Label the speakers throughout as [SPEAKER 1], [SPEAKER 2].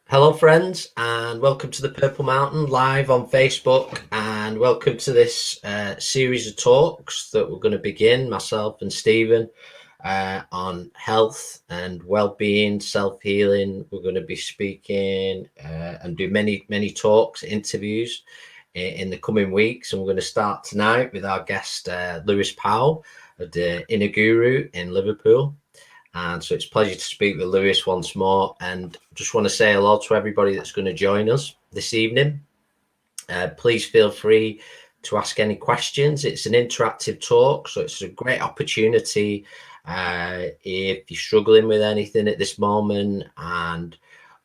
[SPEAKER 1] Hello, friends, and welcome to the Purple Mountain live on Facebook. And welcome to this series of talks that we're going to begin, myself and Stephen, on health and well-being, self-healing. We're going to be speaking and do many talks, interviews in the coming weeks. And we're going to start tonight with our guest, Lewis Powell, of the Inner Guru in Liverpool. And so it's a pleasure to speak with Lewis once more. And just want to say hello to everybody that's going to join us this evening. Please feel free to ask any questions. It's an interactive talk, so it's a great opportunity if you're struggling with anything at this moment. And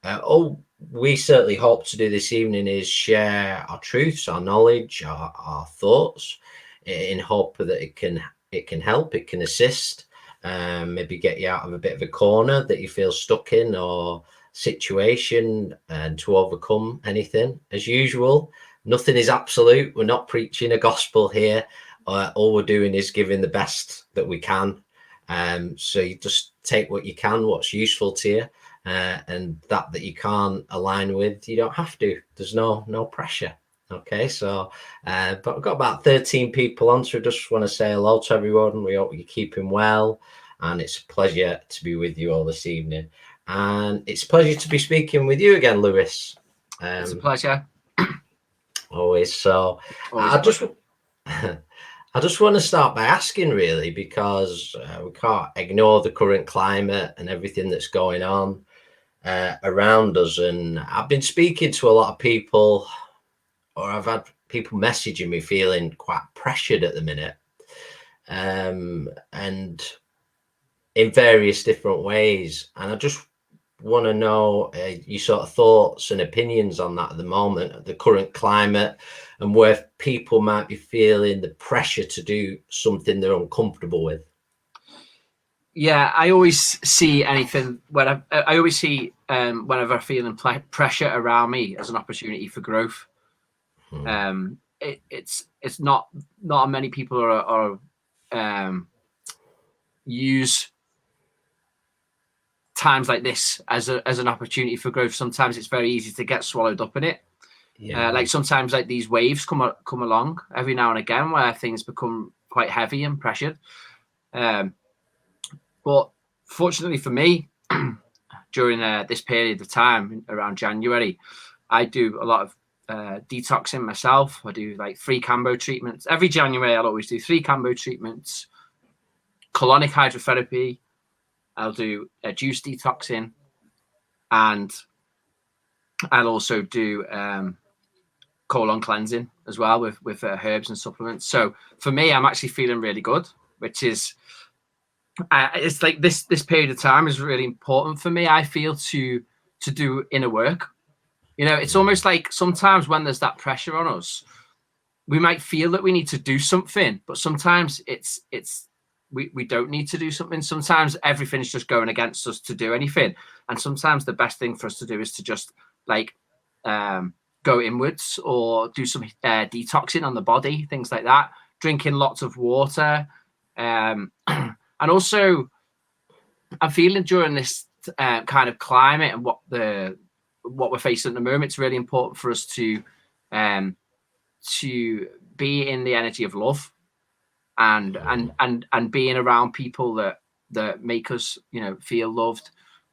[SPEAKER 1] all we certainly hope to do this evening is share our truths, our knowledge, our thoughts, in hope that it can help, it can assist. Maybe get you out of a bit of a corner that you feel stuck in or situation, and to overcome anything. As usual, nothing is absolute. We're not preaching a gospel here. All we're doing is giving the best that we can. So you just take what you can, what's useful to you, and that you can't align with, you don't have to. There's no pressure. Okay, so but I've got about 13 people on, so I just want to say hello to everyone. We hope you're keeping well, and it's a pleasure to be with you all this evening. And it's a pleasure to be speaking with you again, Lewis.
[SPEAKER 2] It's a pleasure.
[SPEAKER 1] Always. So I just want to start by asking, really, because we can't ignore the current climate and everything that's going on around us. And I've been speaking to a lot of people, or I've had people messaging me feeling quite pressured at the minute, and in various different ways. And I just want to know your sort of thoughts and opinions on that at the moment, the current climate, and where people might be feeling the pressure to do something they're uncomfortable with.
[SPEAKER 2] Yeah, I always see anything when I always see whenever I'm feeling pressure around me as an opportunity for growth. It's not many people are use times like this as an opportunity for growth. Sometimes it's very easy to get swallowed up in it. Like sometimes like these waves come along every now and again where things become quite heavy and pressured. But fortunately for me, during this period of time around January, I do a lot of detoxing myself. I do like 3 Cambo treatments. Every January, I'll always do 3 Cambo treatments, colonic hydrotherapy. I'll do a juice detoxing, and I'll also do colon cleansing as well with herbs and supplements. So for me, I'm actually feeling really good, which is it's like this period of time is really important for me. I feel to do inner work. You know, it's almost like sometimes when there's that pressure on us, we might feel that we need to do something, but sometimes we don't need to do something. Sometimes everything's just going against us to do anything. And sometimes the best thing for us to do is to just like go inwards or do some detoxing on the body, things like that, drinking lots of water. And also I'm feeling during this kind of climate and what we're facing at the moment, it's really important for us to be in the energy of love and being around people that make us, feel loved,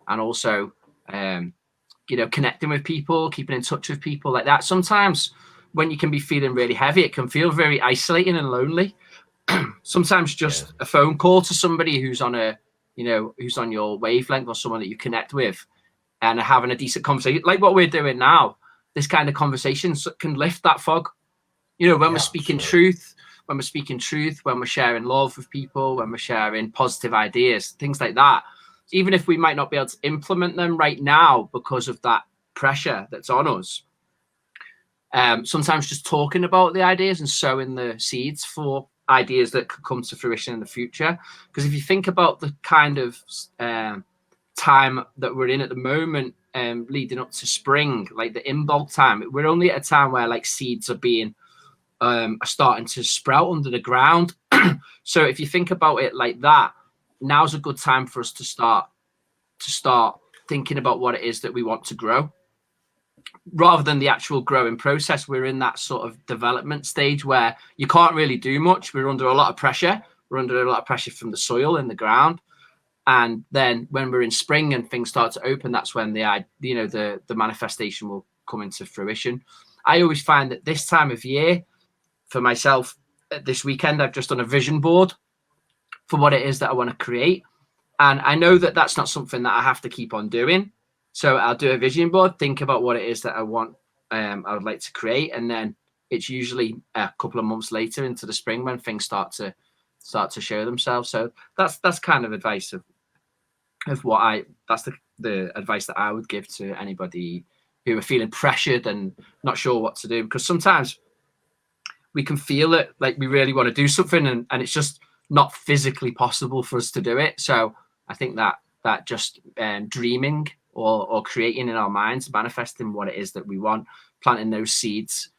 [SPEAKER 2] and also, connecting with people, keeping in touch with people like that. Sometimes when you can be feeling really heavy, it can feel very isolating and lonely. Sometimes just a phone call to somebody who's on who's on your wavelength, or someone that you connect with, and having a decent conversation like what we're doing now, this kind of conversation can lift that fog. When we're speaking truth, when we're sharing love with people, when we're sharing positive ideas, things like that, even if we might not be able to implement them right now because of that pressure that's on us, sometimes just talking about the ideas and sowing the seeds for ideas that could come to fruition in the future. Because if you think about the kind of time that we're in at the moment, leading up to spring, like the in-bulk time, we're only at a time where like seeds are starting to sprout under the ground. So if you think about it like that, now's a good time for us to start thinking about what it is that we want to grow. rather than the actual growing process, we're in that sort of development stage where you can't really do much. We're under a lot of pressure. We're under a lot of pressure from the soil in the ground. And then when we're in spring and things start to open, that's when the manifestation will come into fruition. I always find that this time of year, for myself, this weekend, I've just done a vision board for what it is that I want to create. And I know that that's not something that I have to keep on doing. So I'll do a vision board, think about what it is that I want, I would like to create. And then it's usually a couple of months later into the spring when things start to show themselves. So that's kind of advice of that's the advice that I would give to anybody who are feeling pressured and not sure what to do, because sometimes we can feel it like we really want to do something and it's just not physically possible for us to do it. So I think that just dreaming or creating in our minds, manifesting what it is that we want, planting those seeds,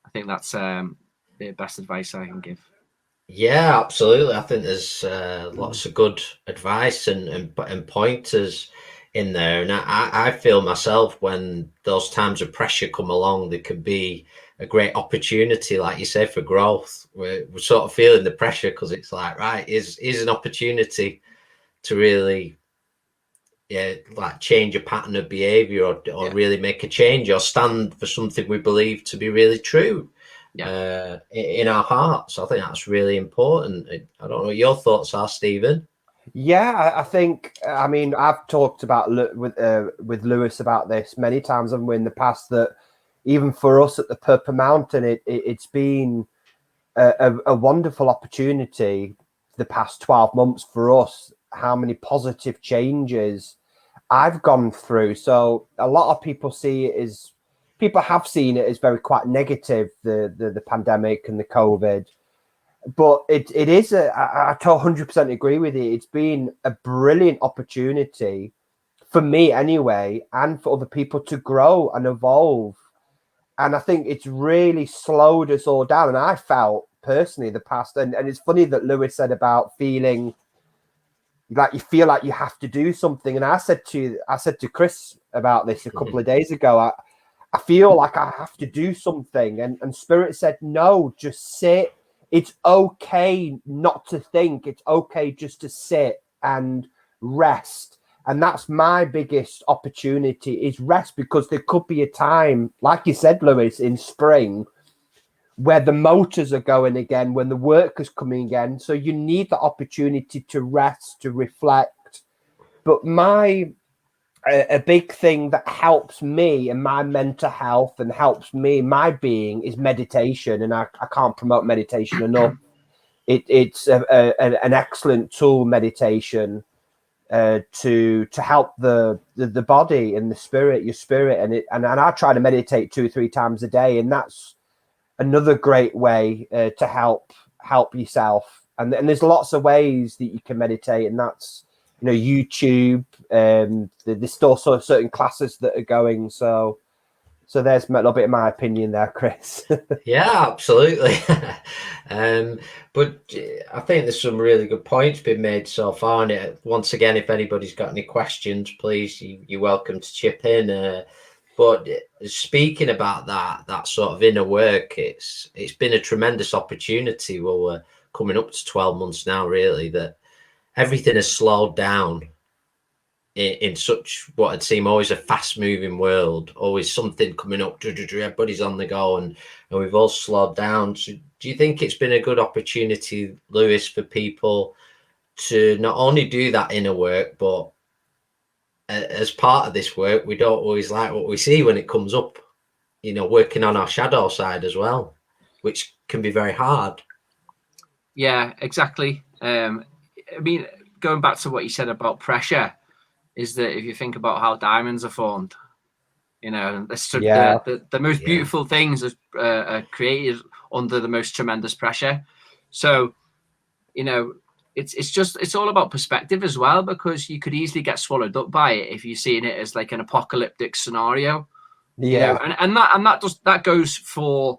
[SPEAKER 2] I think that's the best advice I can give.
[SPEAKER 1] Yeah, absolutely. I think there's lots of good advice and pointers in there. And I feel myself, when those times of pressure come along, there can be a great opportunity, like you say, for growth. We're sort of feeling the pressure because it's like, right, is an opportunity to really, like change a pattern of behavior or really make a change or stand for something we believe to be really true. In our hearts. I think that's really important. I don't know what your thoughts are, Stephen.
[SPEAKER 3] Yeah, I think, I mean, I've talked about with Lewis about this many times, haven't we, in the past, that even for us at the Purple Mountain, it's been a wonderful opportunity the past 12 months for us, how many positive changes I've gone through. So a lot of people have seen it as very quite negative, the pandemic and the COVID. But it is I 100% agree with you. It's been a brilliant opportunity for me anyway, and for other people to grow and evolve. And I think it's really slowed us all down. And I felt personally the past, and it's funny that Lewis said about feeling like you feel like you have to do something. And I said to Chris about this a couple of days ago, I feel like I have to do something. And Spirit said, no, just sit. It's okay not to think. It's okay just to sit and rest. And that's my biggest opportunity, is rest, because there could be a time, like you said, Lewis, in spring, where the motors are going again, when the work is coming again. So you need the opportunity to rest, to reflect. But a big thing that helps me and my mental health and helps me, my being, is meditation. And I can't promote meditation enough. It's an excellent tool, meditation, to help the body and the spirit, your spirit. And I try to meditate 2 or 3 times a day. And that's another great way to help yourself. And there's lots of ways that you can meditate, and that's, YouTube. There's still sort of certain classes that are going. So there's a little bit of my opinion there, Chris.
[SPEAKER 1] Yeah, absolutely. But I think there's some really good points been made so far. And once again, if anybody's got any questions, please, you're welcome to chip in. But speaking about that sort of inner work, it's been a tremendous opportunity. Well, we're coming up to 12 months now, really, that everything has slowed down in such what would seem always a fast-moving world, always something coming up, everybody's on the go, and we've all slowed down. So do you think it's been a good opportunity, Lewis, for people to not only do that inner work, but as part of this work, we don't always like what we see when it comes up, working on our shadow side as well, which can be very hard.
[SPEAKER 2] Yeah, exactly. I mean, going back to what you said about pressure, is that if you think about how diamonds are formed, the most beautiful things are created under the most tremendous pressure. So, it's all about perspective as well, because you could easily get swallowed up by it if you're seeing it as like an apocalyptic scenario. And that goes for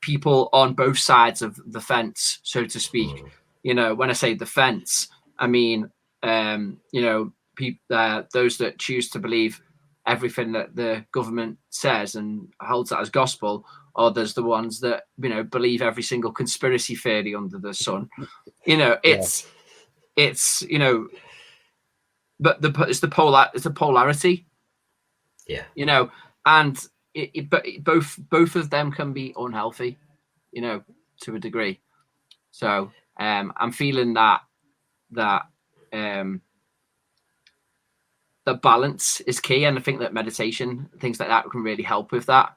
[SPEAKER 2] people on both sides of the fence, so to speak. When I say the fence, I mean those that choose to believe everything that the government says and holds that as gospel, or there's the ones that, you know, believe every single conspiracy theory under the sun. You know, it's you know, but it's the polarity.
[SPEAKER 1] Yeah.
[SPEAKER 2] You know, and but both of them can be unhealthy, you know, to a degree. So I'm feeling that the balance is key, and I think that meditation, things like that, can really help with that.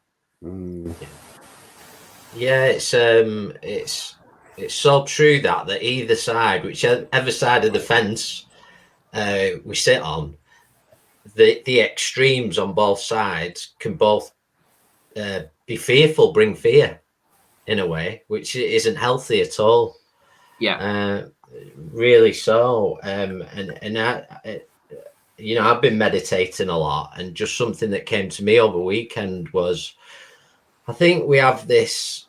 [SPEAKER 1] Yeah, it's so true that either side, whichever side of the fence we sit on, the extremes on both sides can both be fearful, bring fear in a way, which isn't healthy at all.
[SPEAKER 2] Yeah.
[SPEAKER 1] Really so. And I, you know, I've been meditating a lot, and just something that came to me over the weekend was, I think we have this,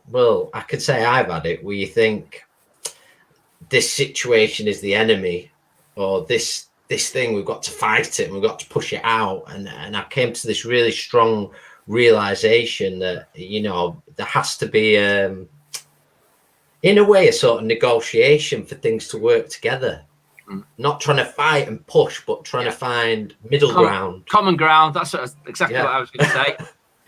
[SPEAKER 1] well, I could say I've had it, where you think this situation is the enemy, or this thing, we've got to fight it and we've got to push it out. And I came to this really strong realization that, you know, there has to be in a way a sort of negotiation for things to work together. Not trying to fight and push, but trying to find middle ground,
[SPEAKER 2] common ground. That's exactly what I was going to say.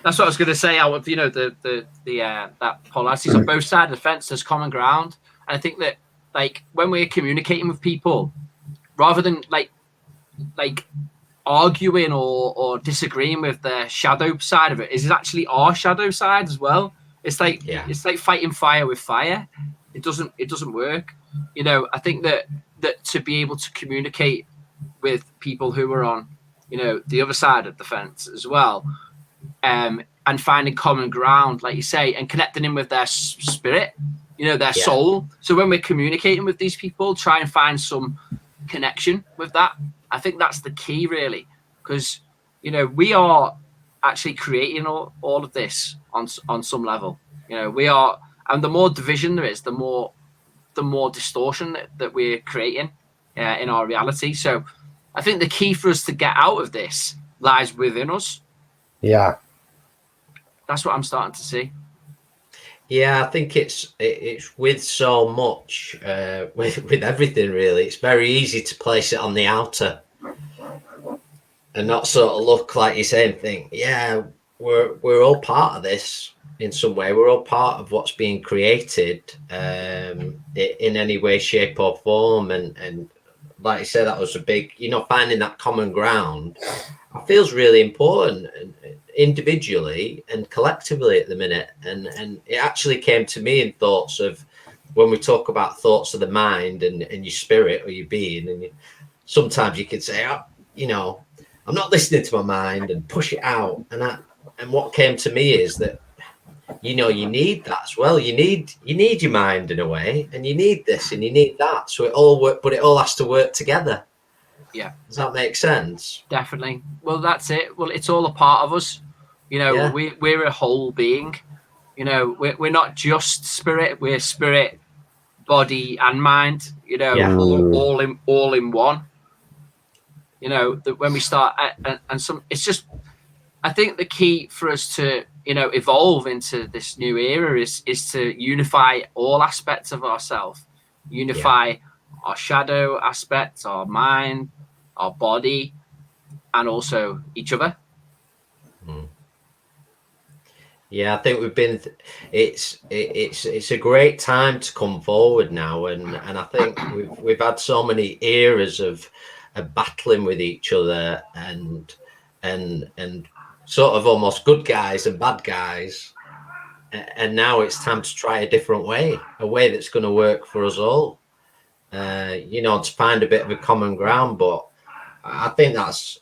[SPEAKER 2] That's what I was going to say. Out of, you know, that polarity on both sides of the fence, there's common ground. And I think that, like, when we're communicating with people, rather than like arguing or disagreeing with the shadow side of it, is actually our shadow side as well. It's like it's like fighting fire with fire. It doesn't work. You know, I think that to be able to communicate with people who are on, you know, the other side of the fence as well, and finding common ground, like you say, and connecting in with their spirit, you know, their soul. So when we're communicating with these people, try and find some connection with that. I think that's the key, really, because, you know, we are actually creating all of this on some level. You know, we are, and the more division there is, the more distortion that we're creating in our reality. So I think the key for us to get out of this lies within us.
[SPEAKER 3] Yeah.
[SPEAKER 2] That's what I'm starting to see.
[SPEAKER 1] Yeah, I think it's with so much, with everything really. It's very easy to place it on the outer and not sort of look, like you say, and think, yeah, we're all part of this in some way. We're all part of what's being created in any way, shape, or form. And like you say, that was a big, you know, finding that common ground. I feels really important, individually and collectively at the minute. And it actually came to me in thoughts of, when we talk about thoughts of the mind and your spirit or your being, and sometimes you could say, oh, you know, I'm not listening to my mind, and push it out. And what came to me is that, you know, you need that as well. You need your mind in a way, and you need this and you need that. So it all work, but it all has to work together.
[SPEAKER 2] Yeah.
[SPEAKER 1] Does that make sense?
[SPEAKER 2] Definitely. Well, that's it. Well, it's all a part of us. You know, we're a whole being. You know, we're not just spirit. We're spirit, body, and mind. You know, all in one. You know, that when we start and some, it's just, I think the key for us to, you know, evolve into this new era is to unify all aspects of ourselves, unify our shadow aspects, our mind, our body, and also each other.
[SPEAKER 1] Yeah, I think we've been. It's a great time to come forward now, and I think we've had so many eras of battling with each other and sort of almost good guys and bad guys, and now it's time to try a different way, a way that's going to work for us all. You know, to find a bit of a common ground. But I think that's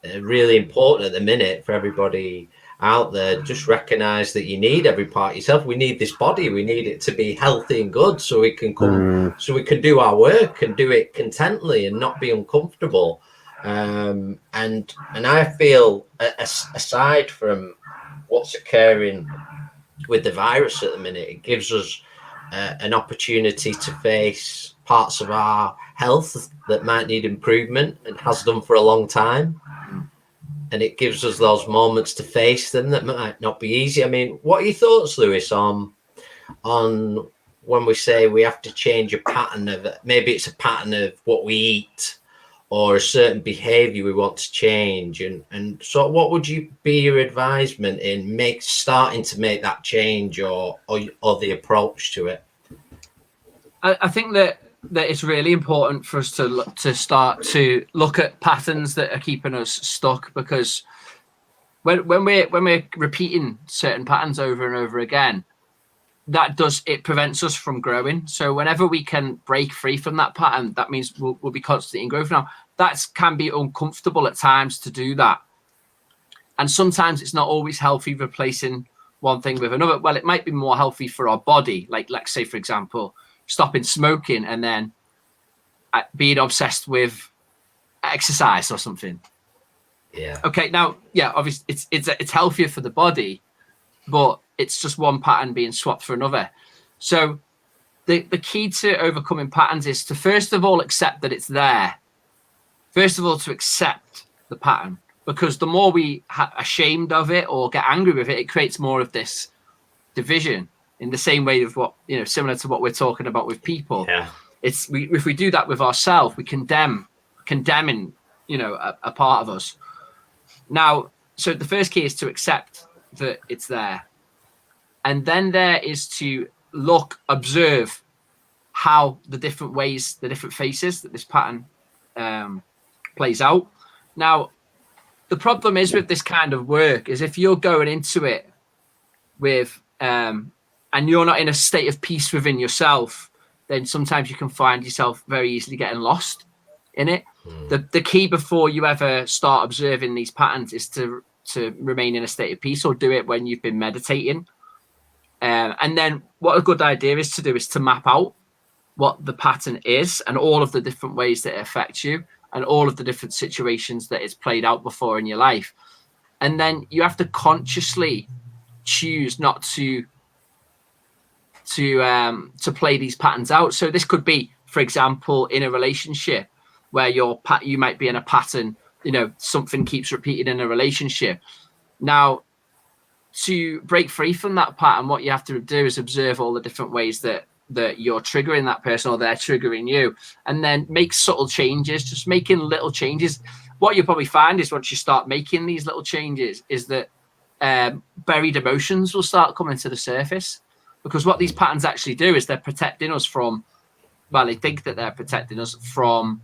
[SPEAKER 1] really important at the minute for everybody out there. Just recognize that you need every part of yourself. We need this body. We need it to be healthy and good, so we can come, so we can do our work and do it contently and not be uncomfortable. And I feel, aside from what's occurring with the virus at the minute, it gives us an opportunity to face parts of our health that might need improvement and has done for a long time. and it gives us those moments to face them that might not be easy. I mean, what are your thoughts, Lewis, on when we say we have to change a pattern of, maybe it's a pattern of what we eat or a certain behavior we want to change, and so what would you be your advisement in starting to make that change or the approach to it?
[SPEAKER 2] I think that it's really important for us to start to look at patterns that are keeping us stuck, because when we're repeating certain patterns over and over again, it prevents us from growing. So whenever we can break free from that pattern, that means we'll be constantly in growth. Now, that can be uncomfortable at times to do that, and sometimes it's not always healthy replacing one thing with another. Well, it might be more healthy for our body, like let's say, for example, stopping smoking and then being obsessed with exercise or something.
[SPEAKER 1] Yeah.
[SPEAKER 2] Okay. Now, yeah, obviously it's healthier for the body, but it's just one pattern being swapped for another. So the key to overcoming patterns is to first of all accept that it's there. First of all, to accept the pattern, because the more we are ashamed of it or get angry with it, it creates more of this division. In the same way of what, similar to what we're talking about with people.
[SPEAKER 1] Yeah.
[SPEAKER 2] If we do that with ourselves, we condemning, a part of us. Now, so the first key is to accept that it's there. And then there is to observe how the different ways, the different faces that this pattern plays out. Now, the problem is with this kind of work is if you're going into it with, and you're not in a state of peace within yourself, then sometimes you can find yourself very easily getting lost in it. The key before you ever start observing these patterns is to remain in a state of peace, or do it when you've been meditating. And then what a good idea is to do is to map out what the pattern is and all of the different ways that it affects you and all of the different situations that it's played out before in your life. And then you have to consciously choose not to play these patterns out. So this could be, for example, in a relationship where you might be in a pattern, something keeps repeating in a relationship. Now, to break free from that pattern, what you have to do is observe all the different ways that you're triggering that person or they're triggering you, and then make subtle changes, just making little changes. What you'll probably find is once you start making these little changes is that buried emotions will start coming to the surface. Because what these patterns actually do is they're protecting us from, they think that they're protecting us from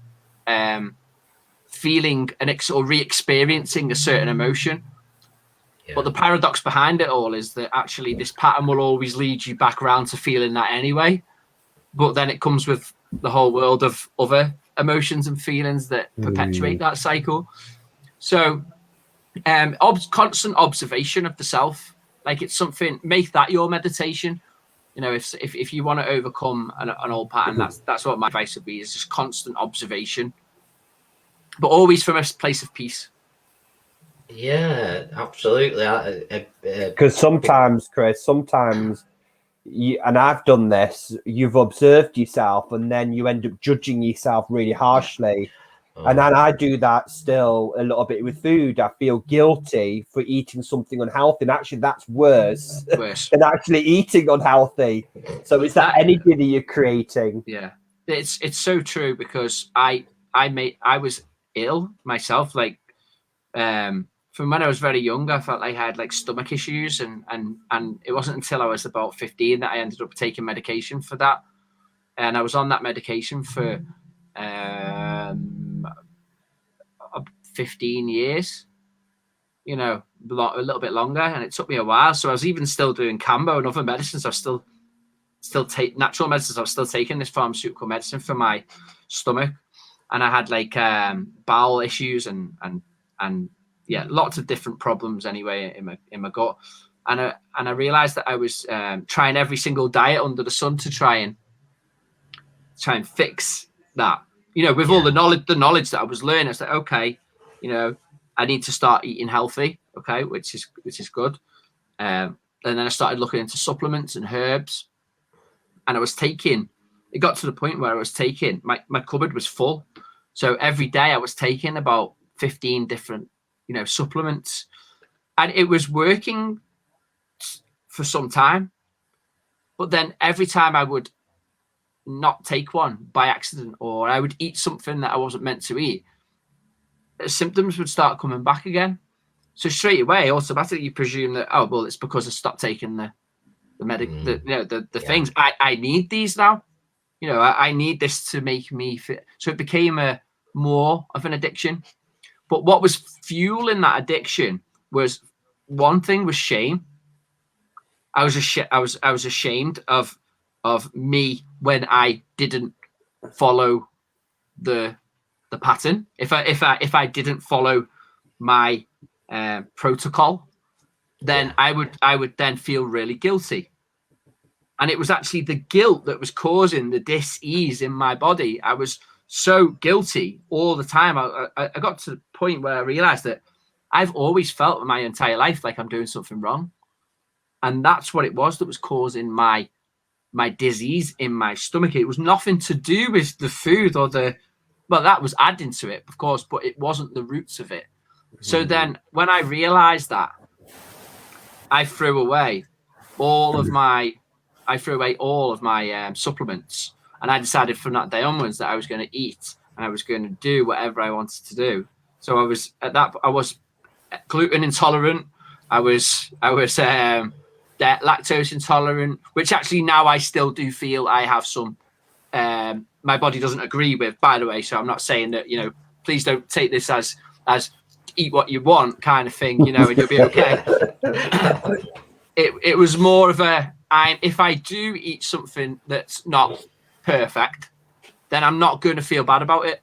[SPEAKER 2] feeling or re-experiencing a certain emotion. Yeah. But the paradox behind it all is that actually this pattern will always lead you back around to feeling that anyway. But then it comes with the whole world of other emotions and feelings that perpetuate that cycle. So constant observation of the self, like it's something, make that your meditation. If you want to overcome an old pattern, that's what my advice would be, is just constant observation, but always from a place of peace.
[SPEAKER 1] Yeah, absolutely.
[SPEAKER 3] Because sometimes, Chris, and I've done this, you've observed yourself and then you end up judging yourself really harshly. And then I do that still a little bit with food. I feel guilty for eating something unhealthy. And actually, that's worse than actually eating unhealthy. So it's that energy that you're creating.
[SPEAKER 2] Yeah, it's so true, because I was ill myself. Like from when I was very young, I felt like I had like stomach issues, and it wasn't until I was about 15 that I ended up taking medication for that. And I was on that medication for 15 years, a little bit longer, and it took me a while. So I was even still doing Cambo and other medicines. I was still take natural medicines. I was still taking this pharmaceutical medicine for my stomach, and I had like bowel issues and lots of different problems anyway in my gut. And I realized that I was trying every single diet under the sun to try and fix that. With all the knowledge that I was learning, I was like, okay, I need to start eating healthy, okay, which is good. And then I started looking into supplements and herbs, and it got to the point where I was taking, my cupboard was full. So every day I was taking about 15 different supplements, and it was working for some time. But then every time I would not take one by accident, or I would eat something that I wasn't meant to eat, the symptoms would start coming back again. So straight away, automatically, you presume that, oh, well, it's because I stopped taking the things. I need these now. I need this to make me fit. So it became more of an addiction. But what was fueling that addiction was, one thing was shame. I was ashamed of me when I didn't follow the pattern. If I didn't follow my protocol, then I would then feel really guilty. And it was actually the guilt that was causing the dis-ease in my body. I was so guilty all the time. I got to the point where I realized that I've always felt my entire life like I'm doing something wrong. And that's what it was that was causing my disease in my stomach. It was nothing to do with the food or that was adding to it, of course, but it wasn't the roots of it. So then when I realized that, I threw away all of my supplements, and I decided from that day onwards that I was going to eat and I was going to do whatever I wanted to do. So I was gluten intolerant. I was lactose intolerant, which actually now I still do feel I have some. My body doesn't agree with, by the way. So I'm not saying that, please don't take this as eat what you want kind of thing, and you'll be okay. It was more of if I do eat something that's not perfect, then I'm not going to feel bad about it.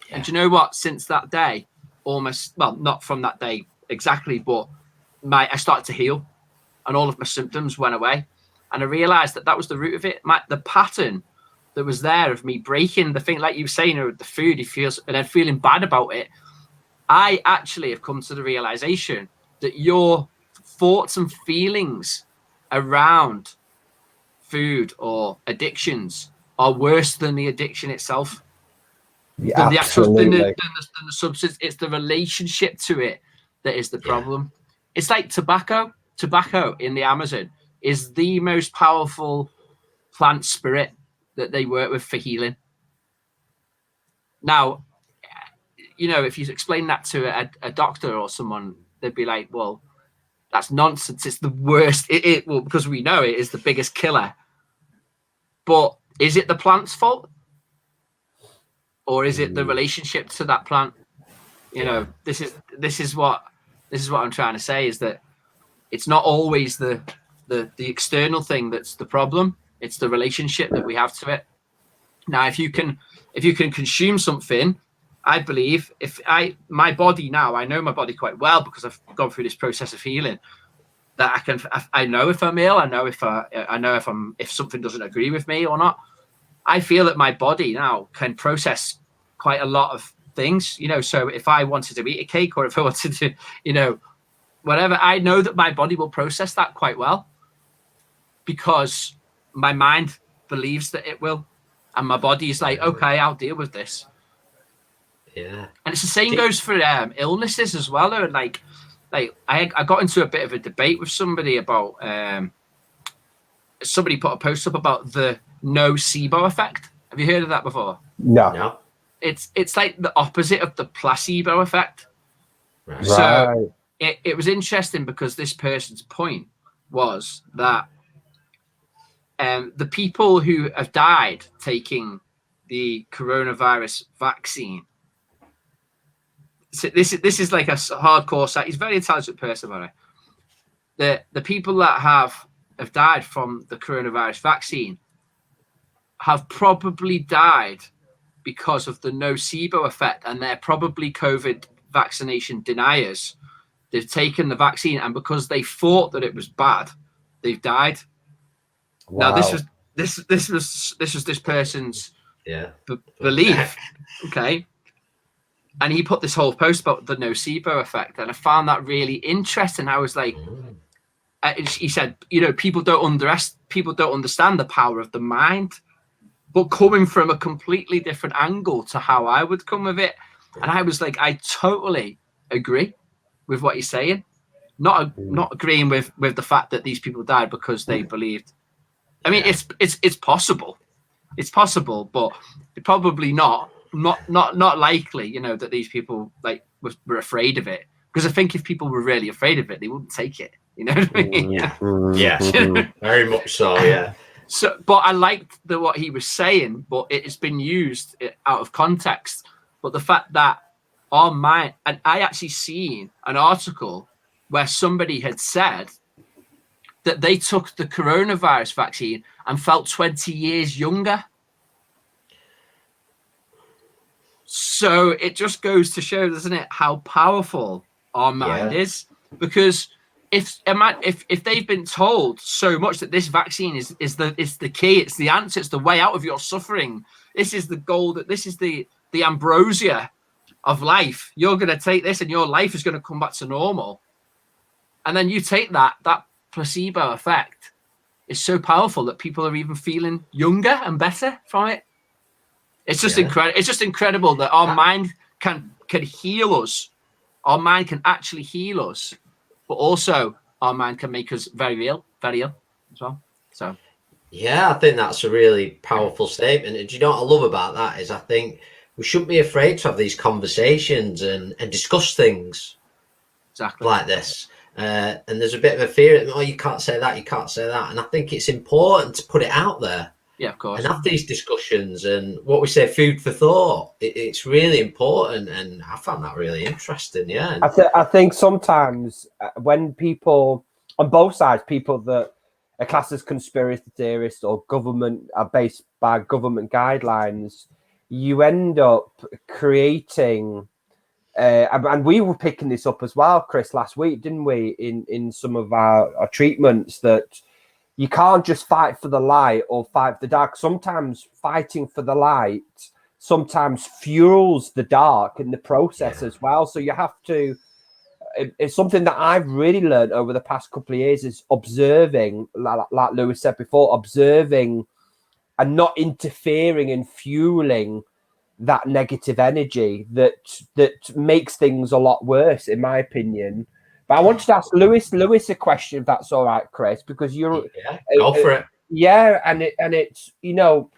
[SPEAKER 2] Yeah. And do you know what? Since that day, not from that day exactly, but I started to heal, and all of my symptoms went away. And I realized that was the root of it. The pattern that was there of me breaking the thing, like you were saying, or the food, and then feeling bad about it. I actually have come to the realization that your thoughts and feelings around food or addictions are worse than the addiction itself.
[SPEAKER 3] Yeah,
[SPEAKER 2] than the substance. It's the relationship to it that is the problem. It's like tobacco. Tobacco in the Amazon is the most powerful plant spirit that they work with for healing. Now, if you explain that to a doctor or someone, they'd be like, well, that's nonsense. It's the worst. Well, because we know it is the biggest killer. But is it the plant's fault? Or is it the relationship to that plant? This is what I'm trying to say, is that it's not always the external thing that's the problem. It's the relationship that we have to it. Now, if you can consume something, I believe my body now, I know my body quite well because I've gone through this process of healing, that I know if I'm ill, I know if something doesn't agree with me or not. I feel that my body now can process quite a lot of things, so if I wanted to eat a cake, or if I wanted to, whatever, I know that my body will process that quite well, because my mind believes that it will, and my body is like, okay, I'll deal with this.
[SPEAKER 1] Yeah.
[SPEAKER 2] And it's the same goes for illnesses as well. Or like I got into a bit of a debate with somebody about somebody put a post up about the nocebo effect. Have you heard of that before?
[SPEAKER 3] No.
[SPEAKER 2] It's like the opposite of the placebo effect.
[SPEAKER 1] Right.
[SPEAKER 2] So it was interesting because this person's point was that the people who have died taking the coronavirus vaccine. So this is like a hardcore side. He's a very intelligent person, by the way. The people that have died from the coronavirus vaccine have probably died because of the nocebo effect, and they're probably COVID vaccination deniers. They've taken the vaccine, and because they thought that it was bad, they've died. Wow. Now this was this person's belief, okay. And he put this whole post about the nocebo effect, and I found that really interesting. I was like, he said, people don't understand the power of the mind, but coming from a completely different angle to how I would come with it. And I was like, I totally agree with what he's saying. Not agreeing with the fact that these people died because they believed. I mean, it's possible. It's possible, but probably not likely, you know, that these people like were afraid of it. Because I think if people were really afraid of it, they wouldn't take it. You know what I mean?
[SPEAKER 1] Yeah. Very much so, yeah.
[SPEAKER 2] So, but I liked what he was saying, but it has been used out of context. But the fact that our mind, and I actually seen an article where somebody had said that they took the coronavirus vaccine and felt 20 years younger. So it just goes to show, doesn't it, how powerful our mind is? Because if they've been told so much that this vaccine is the key, it's the answer, it's the way out of your suffering, this is the goal, that this is the ambrosia of life, you're going to take this and your life is going to come back to normal. And then you take that placebo effect is so powerful that people are even feeling younger and better from it. It's just incredible. It's just incredible that our mind can heal us. Our mind can actually heal us, but also our mind can make us very ill as well. So,
[SPEAKER 1] yeah, I think that's a really powerful statement. And do you know what I love about that is I think we shouldn't be afraid to have these conversations and discuss things like this. And there's a bit of a fear, you can't say that, you can't say that. And I think it's important to put it out there.
[SPEAKER 2] Yeah, of course.
[SPEAKER 1] And have these discussions and what we say, food for thought. It's really important. And I found that really interesting. Yeah.
[SPEAKER 3] I think sometimes when people on both sides, people that are classed as conspiracy theorists or government are based by government guidelines, you end up creating, and we were picking this up as well, Chris, last week, didn't we, in some of our treatments, that you can't just fight for the light or fight for the dark. Sometimes fighting for the light sometimes fuels the dark in the process as well. So you have to, it's something that I've really learned over the past couple of years is observing, like Lewis said before, observing and not interfering and fueling that negative energy that makes things a lot worse, in my opinion. But I wanted to ask Lewis a question, if that's all right, Chris, because you're
[SPEAKER 1] go for it.
[SPEAKER 3] Yeah, and it's, you know,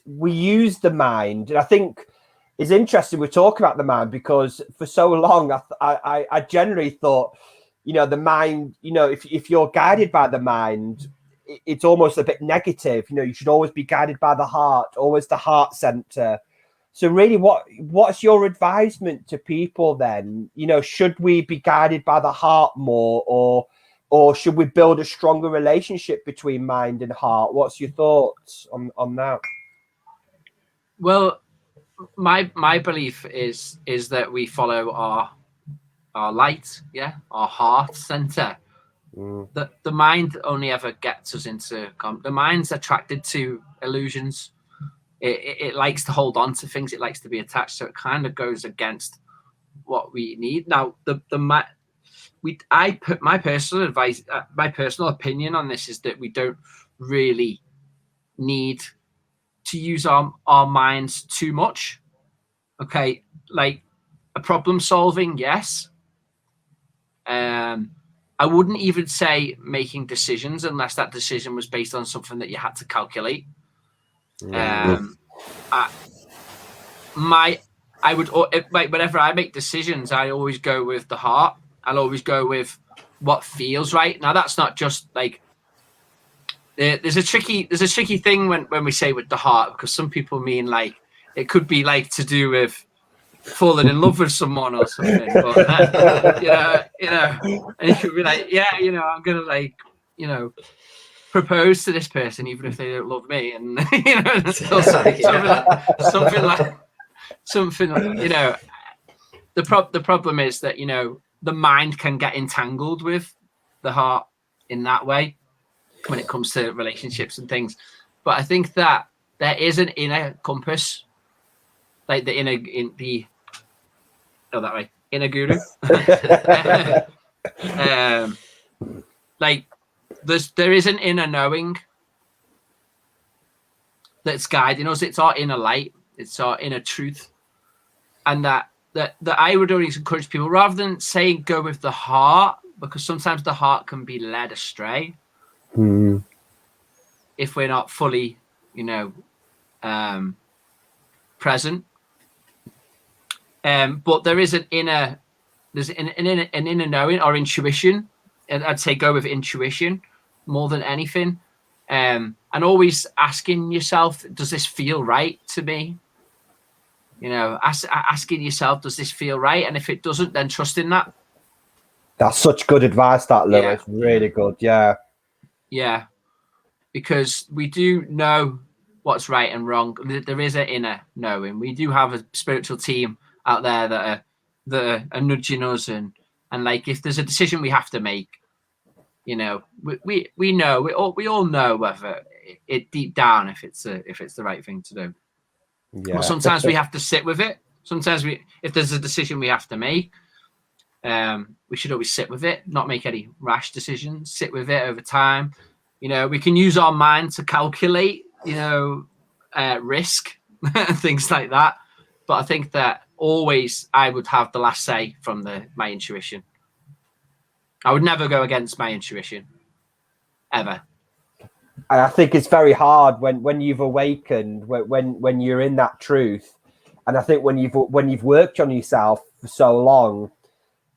[SPEAKER 3] we use the mind, and I think it's interesting we talk about the mind because for so long I generally thought, you know, the mind, you know, if you're guided by the mind, it's almost a bit negative. You know, you should always be guided by the heart, always the heart center. So really, what's your advisement to people then? You know, should we be guided by the heart more, or should we build a stronger relationship between mind and heart? What's your thoughts on that?
[SPEAKER 2] Well, my belief is that we follow our light, our heart center. The mind only ever gets us into the mind's attracted to illusions. It likes to hold on to things. It likes to be attached. So it kind of goes against what we need. Now, I put my personal advice, my personal opinion on this is that we don't really need to use our minds too much. Okay, like a problem solving, yes. I wouldn't even say making decisions unless that decision was based on something that you had to calculate. I would, like, whenever I make decisions, I always go with the heart. I'll always go with what feels right. Now, that's not just like there's a tricky thing when we say with the heart, because some people mean like it could be like to do with falling in love with someone or something, but you know, and you could be like, yeah, you know, I'm gonna, like, you know, propose to this person even if they don't love me, and you know, something like, you know, the problem is that, you know, the mind can get entangled with the heart in that way when it comes to relationships and things. But I think that there is an inner compass, like the inner guru. Like there is an inner knowing that's guiding us. It's our inner light. It's our inner truth. And that that I would always encourage people, rather than saying go with the heart, because sometimes the heart can be led astray if we're not fully, present. But there is an inner knowing or intuition. And I'd say go with intuition more than anything. And always asking yourself, does this feel right to me? Asking yourself, does this feel right? And if it doesn't, then trust in that.
[SPEAKER 3] That's such good advice, that, Lewis. Yeah. Really good. Yeah.
[SPEAKER 2] Yeah. Because we do know what's right and wrong. There is an inner knowing. We do have a spiritual team out there that are nudging us, and like, if there's a decision we have to make, we know, we all know whether it deep down if it's the right thing to do. Yeah. But sometimes we have to sit with it. Sometimes if there's a decision we have to make, we should always sit with it, not make any rash decisions. Sit with it over time. We can use our mind to calculate, risk and things like that. But I think that always I would have the last say from my intuition. I would never go against my intuition, ever.
[SPEAKER 3] And I think it's very hard when you've awakened, when you're in that truth. And I think when you've worked on yourself for so long,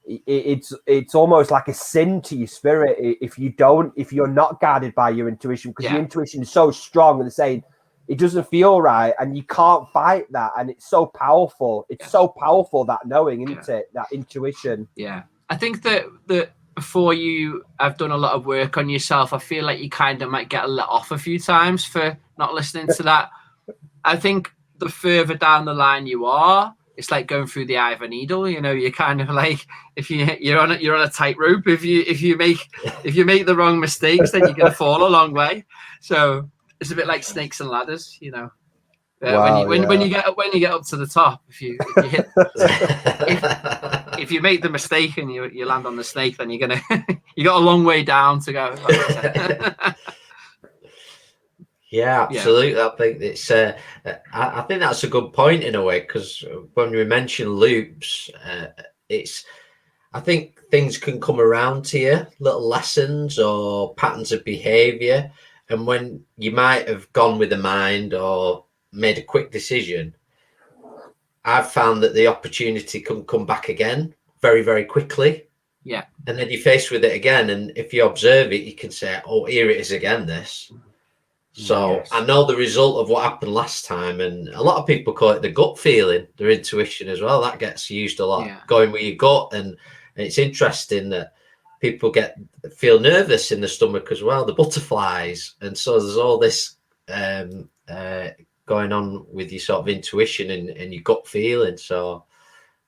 [SPEAKER 3] it's almost like a sin to your spirit if you're not guided by your intuition, because your intuition is so strong and saying it doesn't feel right, and you can't fight that. And it's so powerful. It's so powerful, that knowing, isn't it? That intuition.
[SPEAKER 2] Yeah. I think that before you have done a lot of work on yourself, I feel like you kind of might get let off a few times for not listening to that. I think the further down the line you are, it's like going through the eye of a needle. You're kind of like, if you're on a tightrope. If you make the wrong mistakes, then you're gonna fall a long way. So it's a bit like snakes and ladders, Wow, when you get up to the top, if you hit, if you make the mistake and you land on the snake, then you got a long way down to go.
[SPEAKER 1] Yeah, absolutely. Yeah. I think it's. I think that's a good point in a way, because when we mention loops, I think things can come around to you, little lessons or patterns of behaviour, and when you might have gone with the mind or made a quick decision, I've found that the opportunity can come back again very, very quickly.
[SPEAKER 2] Yeah.
[SPEAKER 1] And then you're faced with it again. And if you observe it, you can say, oh, here it is again, this. So yes. I know the result of what happened last time. And a lot of people call it the gut feeling, their intuition as well. That gets used a lot, going with your gut. And it's interesting that people feel nervous in the stomach as well, the butterflies. And so there's all this going on with your sort of intuition and your gut feeling. So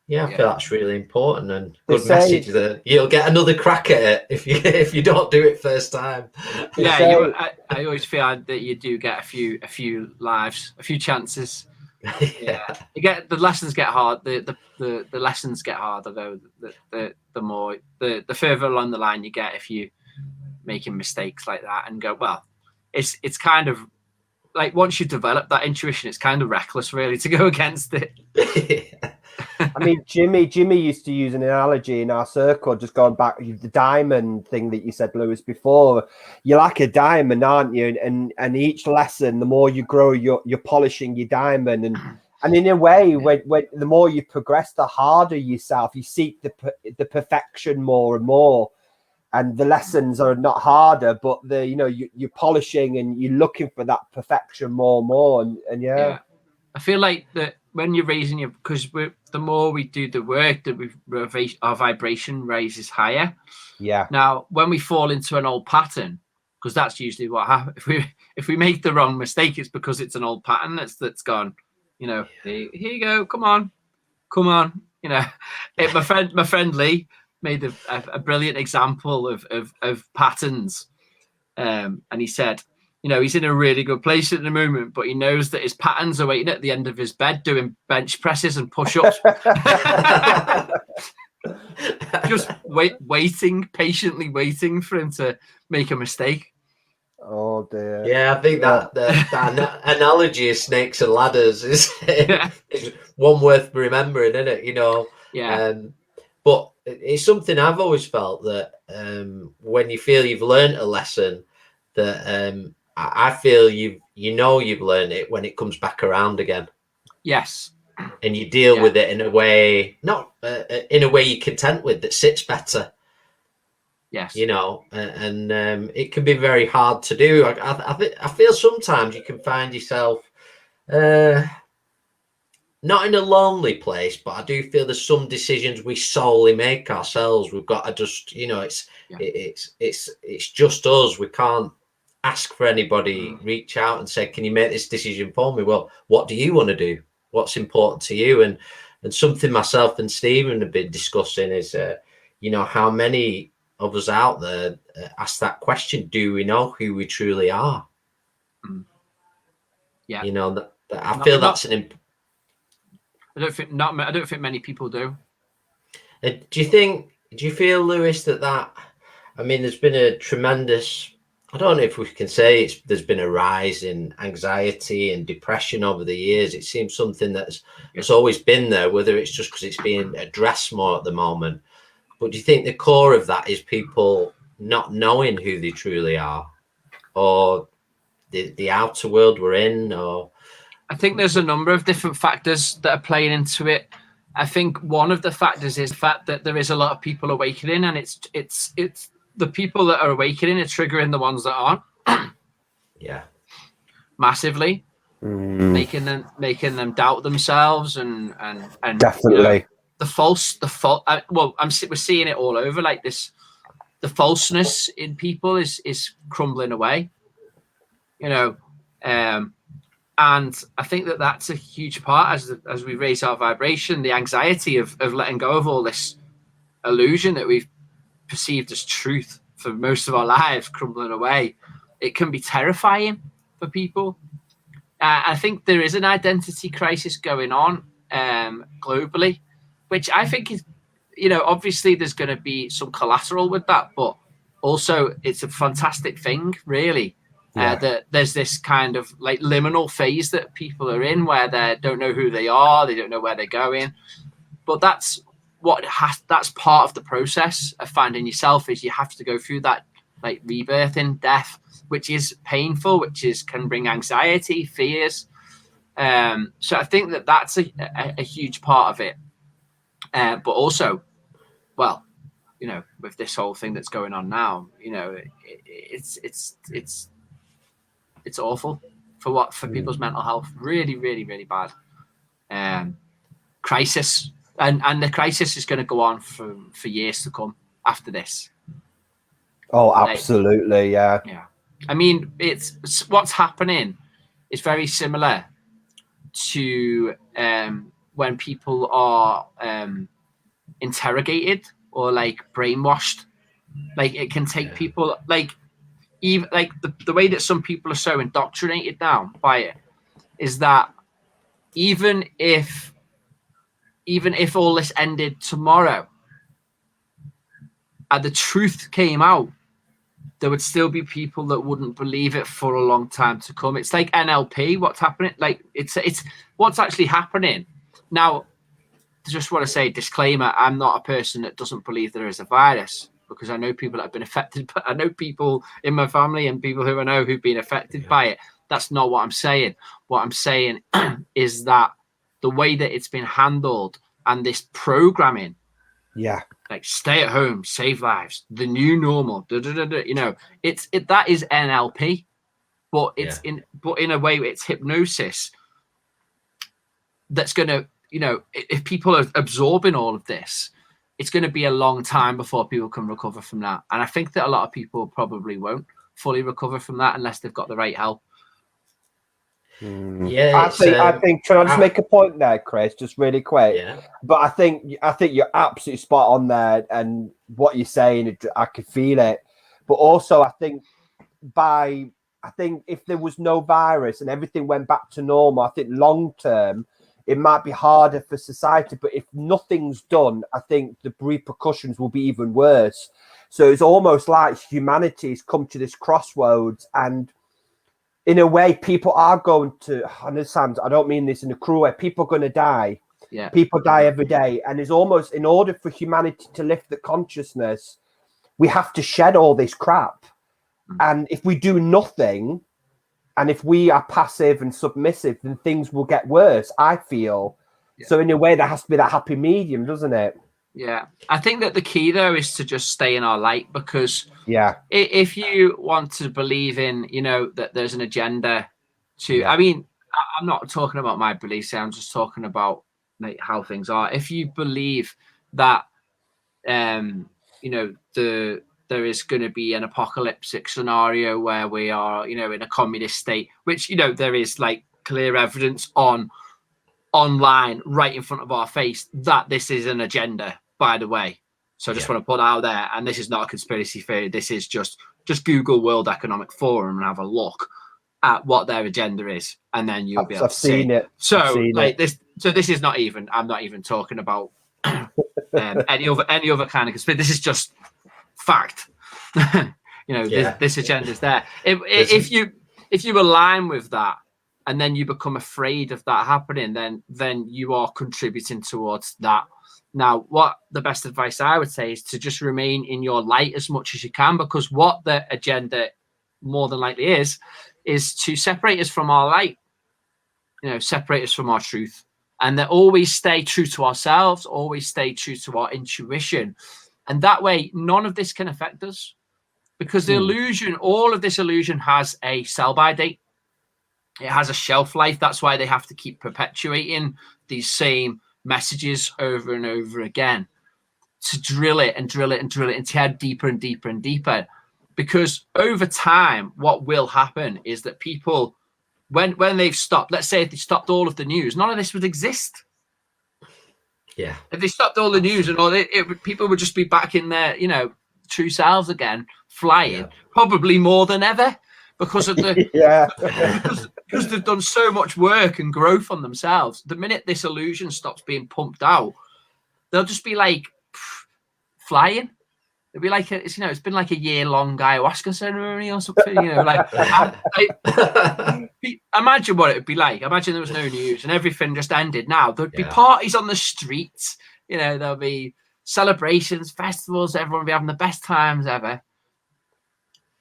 [SPEAKER 1] I feel that's really important, and good message that you'll get another crack at it if you don't do it first time.
[SPEAKER 2] I always feel that you do get a few lives, a few chances. The lessons get hard. The lessons get harder though. The further along the line you get, if you making mistakes like that and go, well, it's kind of like, once you develop that intuition, it's kind of reckless really to go against it.
[SPEAKER 3] I mean, Jimmy used to use an analogy in our circle, just going back to the diamond thing that you said, Lewis, before. You're like a diamond, aren't you? And each lesson, the more you grow, you're polishing your diamond. And in a way, when the more you progress, the harder yourself. You seek the perfection more and more. And the lessons are not harder, but you're polishing and you're looking for that perfection more and more. And
[SPEAKER 2] I feel like that when you're raising because the more we do the work, our vibration raises higher.
[SPEAKER 3] Yeah.
[SPEAKER 2] Now, when we fall into an old pattern, because that's usually what happens. If we make the wrong mistake, it's because it's an old pattern that's gone. Here you go. Come on. My friend Lee made a brilliant example of patterns, and he said, he's in a really good place at the moment, but he knows that his patterns are waiting at the end of his bed doing bench presses and push-ups. Just patiently waiting for him to make a mistake.
[SPEAKER 3] Oh dear.
[SPEAKER 1] Yeah, I think that analogy of snakes and ladders is,
[SPEAKER 2] Yeah.
[SPEAKER 1] is one worth remembering, isn't it?
[SPEAKER 2] Yeah.
[SPEAKER 1] But it's something I've always felt that when you feel you've learned a lesson, that I feel you've learned it when it comes back around again,
[SPEAKER 2] Yes.
[SPEAKER 1] and you deal
[SPEAKER 2] Yeah.
[SPEAKER 1] with it in a way, not in a way you're content with, that sits better.
[SPEAKER 2] Yes.
[SPEAKER 1] And it can be very hard to do. I feel sometimes you can find yourself not in a lonely place, but I do feel there's some decisions we solely make ourselves. We've got to just, it's just us. We can't ask for anybody, reach out and say, can you make this decision for me? Well, what do you want to do? What's important to you? And something myself and Stephen have been discussing is, how many of us out there ask that question: do we know who we truly are?
[SPEAKER 2] Yeah.
[SPEAKER 1] I feel that's an
[SPEAKER 2] I don't think many people do.
[SPEAKER 1] do you feel, Lewis, that I mean, there's been a tremendous, I don't know if we can say there's been a rise in anxiety and depression over the years. It seems something that's always been there, whether it's just because it's being addressed more at the moment. But do you think the core of that is people not knowing who they truly are, or the outer world we're in? Or
[SPEAKER 2] I think there's a number of different factors that are playing into it. I think one of the factors is the fact that there is a lot of people awakening, and it's the people that are awakening are triggering the ones that aren't.
[SPEAKER 1] Yeah,
[SPEAKER 2] massively, making them doubt themselves and
[SPEAKER 3] definitely
[SPEAKER 2] the false. We're seeing it all over, like this. The falseness in people is crumbling away, and I think that's a huge part as we raise our vibration, the anxiety of letting go of all this illusion that we've perceived as truth for most of our lives crumbling away. It can be terrifying for people. I think there is an identity crisis going on globally, which I think is, obviously there's going to be some collateral with that, but also it's a fantastic thing, really. That there's this kind of like liminal phase that people are in where they don't know who they are, they don't know where they're going. But that's part of the process of finding yourself, is you have to go through that like rebirth in death, which is painful, which can bring anxiety, fears. So I think that's a huge part of it. But also, well, with this whole thing that's going on now, it's awful for people's mental health. Really, really, really bad. Crisis, and the crisis is going to go on for years to come after this.
[SPEAKER 3] Oh, absolutely, yeah.
[SPEAKER 2] I mean, it's what's happening is very similar to when people are interrogated or like brainwashed. Like it can take people even the way that some people are so indoctrinated now by it is that even if all this ended tomorrow and the truth came out, there would still be people that wouldn't believe it for a long time to come. It's like NLP, what's happening. Like it's what's actually happening. Now, I just want to say, disclaimer, I'm not a person that doesn't believe there is a virus, because I know people that have been affected, but I know people in my family and people who I know who've been affected by it. That's not what I'm saying. What I'm saying is that the way that it's been handled and this programming, like stay at home, save lives, the new normal, that is NLP, but it's in a way it's hypnosis that's going to, if people are absorbing all of this, it's going to be a long time before people can recover from that. And I think that a lot of people probably won't fully recover from that unless they've got the right help.
[SPEAKER 3] I think. Can I just make a point there, Chris? Just really quick.
[SPEAKER 1] Yeah.
[SPEAKER 3] But I think you're absolutely spot on there, and what you're saying, I can feel it. But also, I think if there was no virus and everything went back to normal, I think long term it might be harder for society. But if nothing's done, I think the repercussions will be even worse. So it's almost like humanity's come to this crossroads, and in a way, people are going to understand. I don't mean this in a cruel way. People are going to die.
[SPEAKER 2] Yeah.
[SPEAKER 3] People die every day, and it's almost, in order for humanity to lift the consciousness, we have to shed all this crap. And if we do nothing, and if we are passive and submissive, then things will get worse, I feel. Yeah. So in a way, there has to be that happy medium, doesn't it?
[SPEAKER 2] Yeah. I think that the key, though, is to just stay in our light, because if you want to believe in, you know, that there's an agenda to, I mean, I'm not talking about my beliefs, I'm just talking about like how things are. If you believe that, you know, there is going to be an apocalyptic scenario where we are, you know, in a communist state, which, you know, there is like clear evidence online right in front of our face that this is an agenda, by the way. So I just want to put out there, and this is not a conspiracy theory. This is just Google World Economic Forum and have a look at what their agenda is, and then you'll be able to see
[SPEAKER 3] it.
[SPEAKER 2] So like this. So this is not even. I'm not even talking about any other kind of conspiracy. This is just fact. You know, this agenda is there. If you align with that, and then you become afraid of that happening, then you are contributing towards that. Now, what the best advice I would say is to just remain in your light as much as you can, because what the agenda more than likely is to separate us from our light, you know, separate us from our truth, and then always stay true to ourselves, always stay true to our intuition. And that way, none of this can affect us, because the illusion, all of this illusion has a sell-by date. It has a shelf life. That's why they have to keep perpetuating these same messages over and over again, to drill it and drill it and drill it and tear deeper and deeper and deeper. Because over time, what will happen is that people, when they've stopped, let's say if they stopped all of the news, none of this would exist.
[SPEAKER 1] Yeah.
[SPEAKER 2] If they stopped all the news and all, people would just be back in their, you know, true selves again, flying, probably more than ever, because of the because they've done so much work and growth on themselves. The minute this illusion stops being pumped out, they'll just be like flying. It'd be like it's been like a year-long ayahuasca ceremony or something. You know, like imagine what it would be like. Imagine there was no news and everything just ended. Now there'd be parties on the streets. You know, there'll be celebrations, festivals. Everyone would be having the best times ever.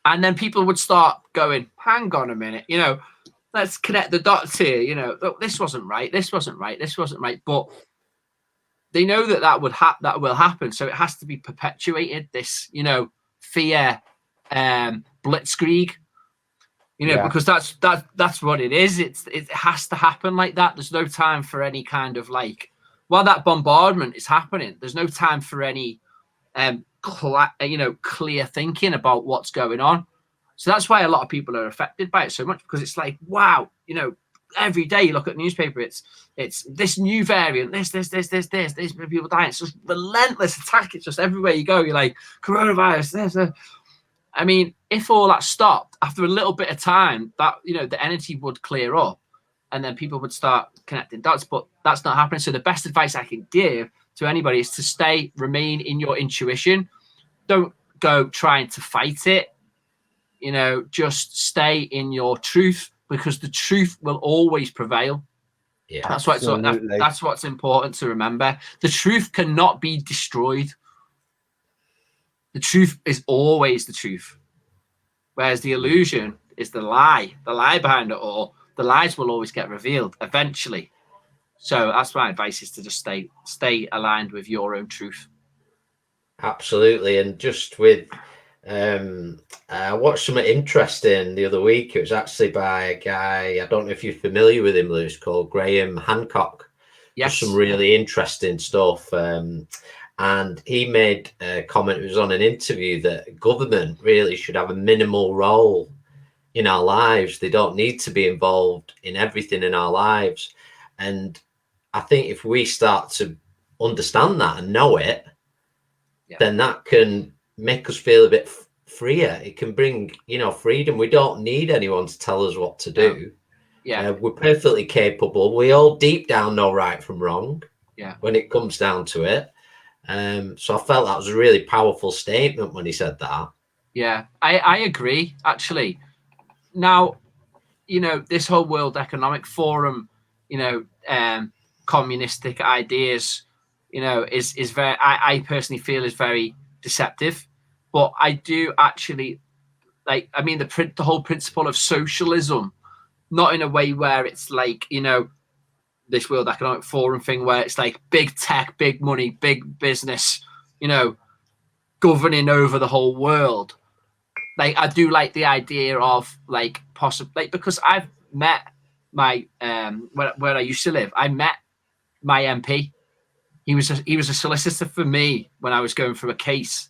[SPEAKER 2] And then people would start going, hang on a minute, you know, let's connect the dots here. You know, look, this wasn't right. This wasn't right. This wasn't right. But they know that will happen. So it has to be perpetuated, this, you know, fear, blitzkrieg, you know, because that's what it is. It has to happen like that. There's no time for any kind of like, while that bombardment is happening, there's no time for any, clear thinking about what's going on. So that's why a lot of people are affected by it so much, because it's like, wow, you know, every day you look at the newspaper, it's this new variant, this people dying. It's just relentless attack. It's just everywhere you go, you're like, coronavirus, I mean, if all that stopped after a little bit of time, that, you know, the energy would clear up and then people would start connecting dots, but that's not happening. So the best advice I can give to anybody is to remain in your intuition. Don't go trying to fight it. You know, just stay in your truth, because the truth will always prevail. Yeah, that's what's important to remember. The truth cannot be destroyed. The truth is always the truth, whereas the illusion is the lie behind it all. The lies will always get revealed eventually. So that's my advice, is to just stay aligned with your own truth.
[SPEAKER 1] Absolutely. And just with I watched something interesting the other week. It was actually by a guy, I don't know if you're familiar with him, Lewis, called Graham Hancock.
[SPEAKER 2] Yes.
[SPEAKER 1] Just some really interesting stuff. And he made a comment, it was on an interview, that government really should have a minimal role in our lives. They don't need to be involved in everything in our lives. And I think if we start to understand that and know it, then that can make us feel a bit freer. It can bring, you know, freedom. We don't need anyone to tell us what to do. We're perfectly capable. We all deep down know right from wrong. When it comes down to it. So I felt that was a really powerful statement when he said that.
[SPEAKER 2] Yeah, I agree, actually. Now, this whole World Economic Forum, communistic ideas, is very, I personally feel is very deceptive. But I do actually the whole principle of socialism, not in a way where it's like, this World Economic Forum thing where it's like big tech, big money, big business, governing over the whole world. Like, I do like the idea of like possibly, because I've met my where I used to live. I met my MP. He was a solicitor for me when I was going through a case,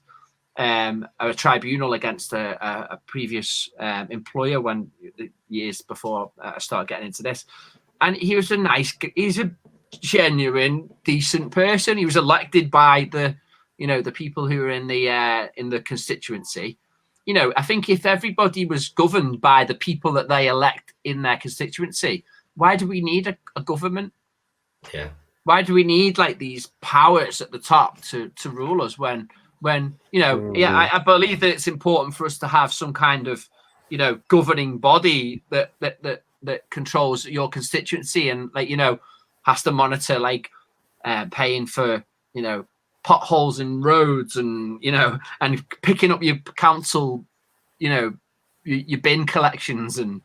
[SPEAKER 2] a tribunal against a previous employer when years before I started getting into this. And he's a genuine, decent person. He was elected by the people who are in the constituency. I think if everybody was governed by the people that they elect in their constituency, why do we need a government?
[SPEAKER 1] Yeah.
[SPEAKER 2] Why do we need like these powers at the top to rule us when I believe that it's important for us to have some kind of, governing body that controls your constituency and has to monitor paying for, potholes in roads and and picking up your council, your bin collections and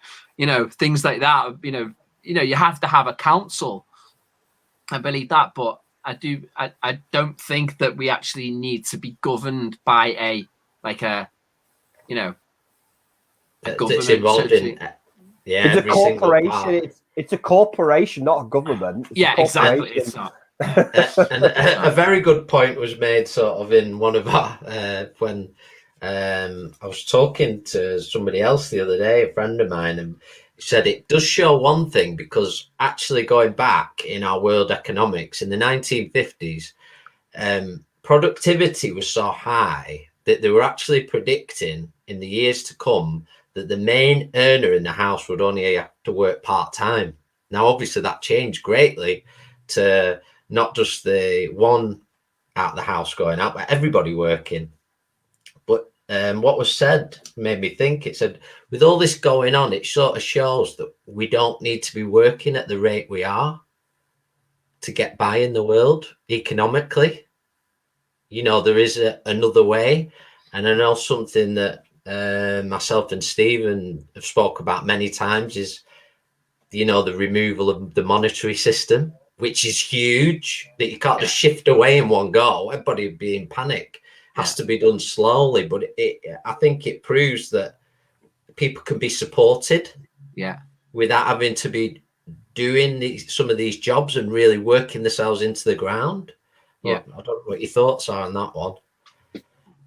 [SPEAKER 2] things like that. You have to have a council. I believe that, but I don't think that we actually need to be governed by a government.
[SPEAKER 1] It's involved in
[SPEAKER 3] it's a corporation. It's a corporation, not a government.
[SPEAKER 2] Exactly. It's not.
[SPEAKER 1] And a very good point was made sort of in one of our when I was talking to somebody else the other day, a friend of mine, and he said it does show one thing, because actually going back in our world economics in the 1950s, productivity was so high that they were actually predicting in the years to come that the main earner in the house would only have to work part-time. Now, obviously, that changed greatly to not just the one out of the house going out, but everybody working. But what was said made me think. It said, with all this going on, it sort of shows that we don't need to be working at the rate we are to get by in the world economically. There is another way. And I know something that myself and Stephen have spoke about many times is, the removal of the monetary system, which is huge, that you can't just shift away in one go. Everybody would be in panic. Has to be done slowly, but I think it proves that people can be supported without having to be doing some of these jobs and really working themselves into the ground. I don't know what your thoughts are on that one.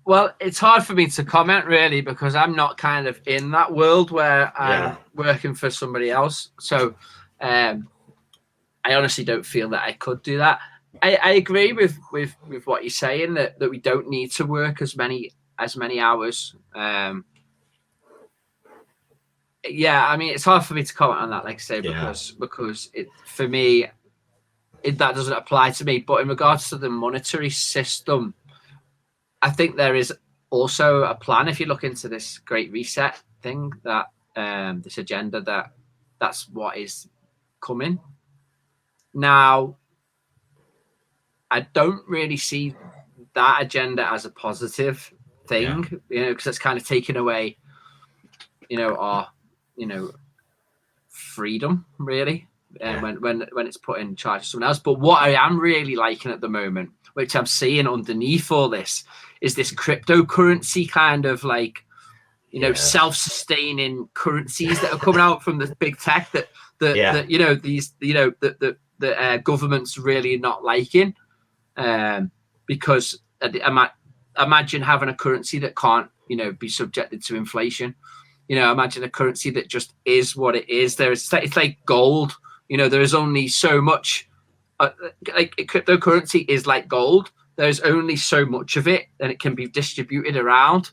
[SPEAKER 2] Well, it's hard for me to comment really, because I'm not kind of in that world where I'm working for somebody else. So I honestly don't feel that I could do that. I agree with what you're saying, that we don't need to work as many hours. It's hard for me to comment on that, like I say, because it, for me, that doesn't apply to me. But in regards to the monetary system, I think there is also a plan. If you look into this Great Reset thing, that this agenda, that's what is coming. Now, I don't really see that agenda as a positive thing, because it's kind of taken away, our, freedom really, when it's put in charge of someone else. But what I am really liking at the moment, which I'm seeing underneath all this, is this cryptocurrency kind of self-sustaining currencies that are coming out from the big tech that government's really not liking. Because imagine having a currency that can't, be subjected to inflation. Imagine a currency that just is what it is. It's like gold. There is only so much. Cryptocurrency is like gold. There's only so much of it, and it can be distributed around.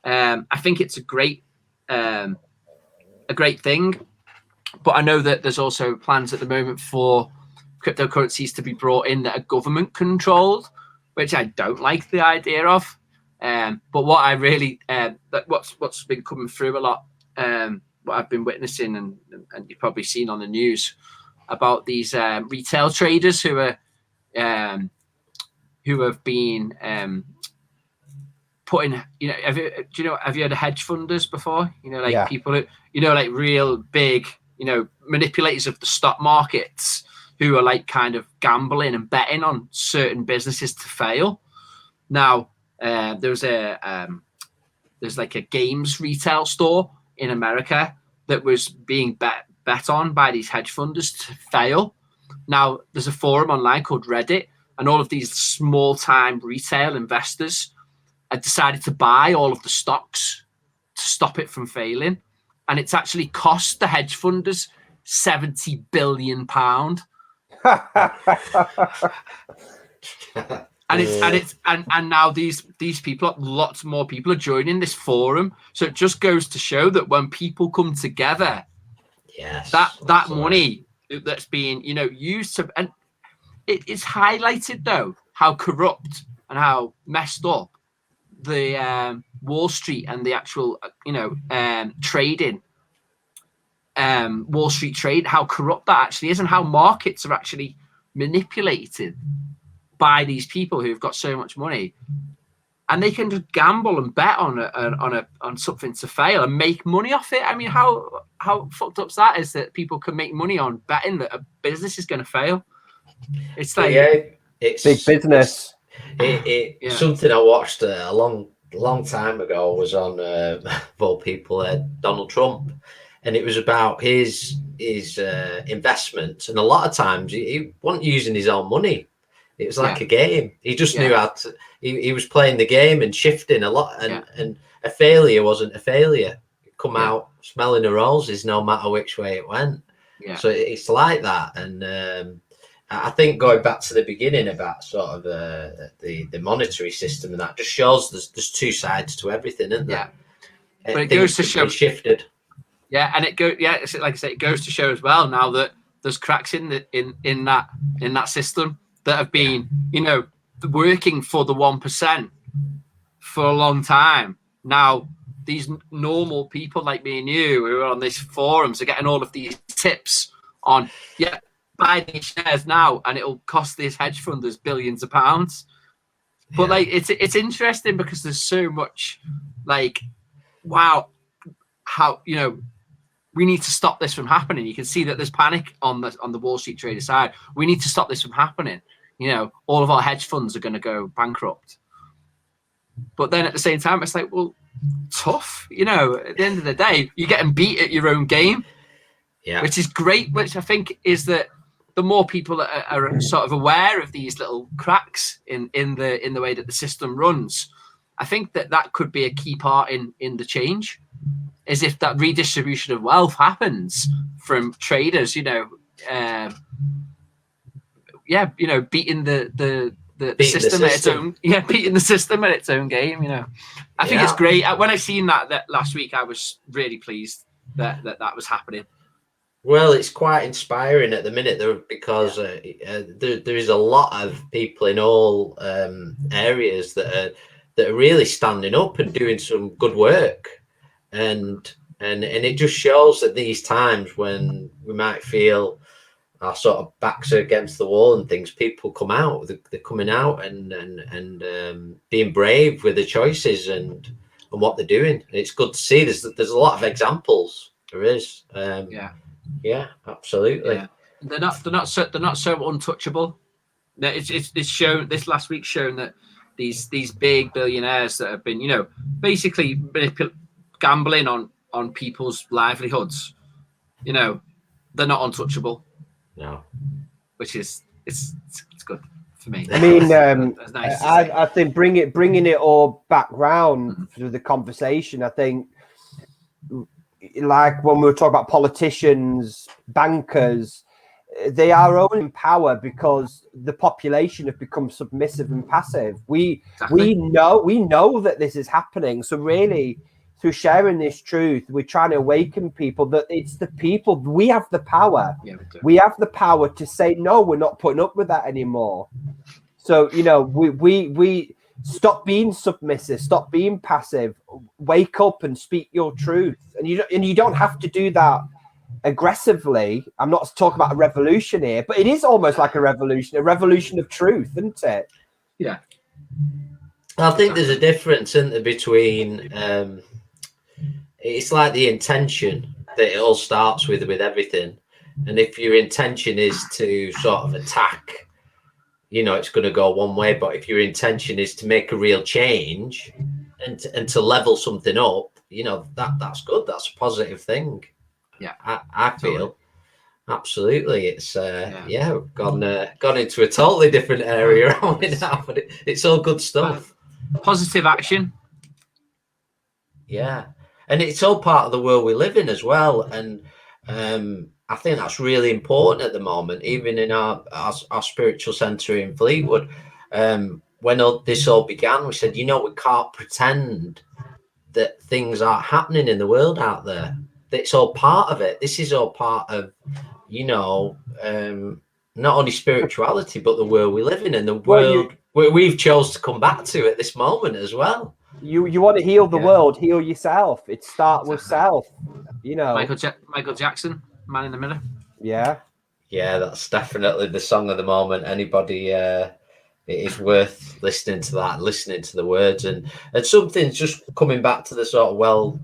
[SPEAKER 2] I think it's a great thing. But I know that there's also plans at the moment for cryptocurrencies to be brought in that are government controlled. which I don't like the idea of. But what I really, what's been coming through a lot, what I've been witnessing, and you've probably seen on the news about these retail traders who have been putting, have you heard of hedge funders before? People who, like real big, manipulators of the stock markets who are like kind of gambling and betting on certain businesses to fail. Now, there's like a games retail store in America that was being bet on by these hedge funders to fail. Now, there's a forum online called Reddit, and all of these small-time retail investors had decided to buy all of the stocks to stop it from failing. And it's actually cost the hedge funders £70 billion. And now these people, lots more people are joining this forum. So it just goes to show that when people come together,
[SPEAKER 1] yes,
[SPEAKER 2] that money that's being used to, and it's highlighted though how corrupt and how messed up the Wall Street and the actual trading, Wall Street trade, how corrupt that actually is, and how markets are actually manipulated by these people who've got so much money, and they can just gamble and bet on something to fail and make money off it. I mean, how fucked up that is that people can make money on betting that a business is going to fail. It's like
[SPEAKER 3] it's big business.
[SPEAKER 1] It's something I watched a long time ago. Was on of all people, Donald Trump, and it was about his investments. And a lot of times he wasn't using his own money. It was like a game. He just knew how to. He was playing the game and shifting a lot. And a failure wasn't a failure. Come out smelling the roses, no matter which way it went. Yeah. So it's like that. And I think going back to the beginning about sort of the monetary system, and that just shows there's two sides to everything, isn't there?
[SPEAKER 2] Yeah. But it goes to show
[SPEAKER 1] shifted.
[SPEAKER 2] Yeah, and it goes. Yeah, like I say, it goes to show as well now that there's cracks in that system that have been, working for the 1% for a long time. Now, these normal people like me and you who are on these forums are getting all of these tips on, buy these shares now, and it'll cost these hedge funders billions of pounds. But it's interesting because there's so much wow, how we need to stop this from happening. You can see that there's panic on the Wall Street trader side. We need to stop this from happening. All of our hedge funds are going to go bankrupt. But then at the same time, it's like, well, tough. At the end of the day, you're getting beat at your own game, which is great. Which I think is that the more people are sort of aware of these little cracks in the way that the system runs, I think that could be a key part in the change. Is if that redistribution of wealth happens from traders, beating the system at its own, beating the system at its own game. I think it's great. When I seen that last week, I was really pleased that was happening.
[SPEAKER 1] Well, it's quite inspiring at the minute, though, because there is a lot of people in all areas that are really standing up and doing some good work. And it just shows that these times when we might feel our sort of backs are against the wall and things, people come out. They're coming out and being brave with the choices and what they're doing. It's good to see. There's a lot of examples. There is. Yeah, absolutely. Yeah.
[SPEAKER 2] They're not so untouchable. It's shown. This last week's shown that these big billionaires that have been basically gambling on people's livelihoods, they're not untouchable.
[SPEAKER 1] No,
[SPEAKER 2] which is it's good for me.
[SPEAKER 3] I mean, nice I think bringing it all back round through the conversation. I think, like when we were talking about politicians, bankers, they are only in power because the population have become submissive and passive. We know that this is happening. So really, through sharing this truth, we're trying to awaken people that it's the people. We have the power. Yeah, we have the power to say, no, we're not putting up with that anymore. So, you know, we stop being submissive, stop being passive, wake up and speak your truth. And you don't have to do that aggressively. I'm not talking about a revolution here, but it is almost like a revolution of truth, isn't it?
[SPEAKER 2] Yeah.
[SPEAKER 1] I think there's a difference, isn't there, between it's like the intention that it all starts with everything. And if your intention is to sort of attack, you know, it's going to go one way. But if your intention is to make a real change and to level something up, you know, that's good. That's a positive thing.
[SPEAKER 2] Yeah,
[SPEAKER 1] I feel absolutely. It's we've gone into a totally different area now, but it's all good stuff.
[SPEAKER 2] Positive action.
[SPEAKER 1] Yeah, and it's all part of the world we live in as well. And I think that's really important at the moment, even in our spiritual centre in Fleetwood. When this all began, we said, you know, we can't pretend that things aren't happening in the world out there. It's all part of it. This is all part of, you know, not only spirituality, but the world we live in and the world where we've chose to come back to at this moment as well.
[SPEAKER 3] You want to heal the world, heal yourself. It starts with self, you know.
[SPEAKER 2] Michael Jackson, Man in the Mirror.
[SPEAKER 3] Yeah,
[SPEAKER 1] that's definitely the song of the moment. Anybody, it is worth listening to that, listening to the words, and something's just coming back to the sort of well,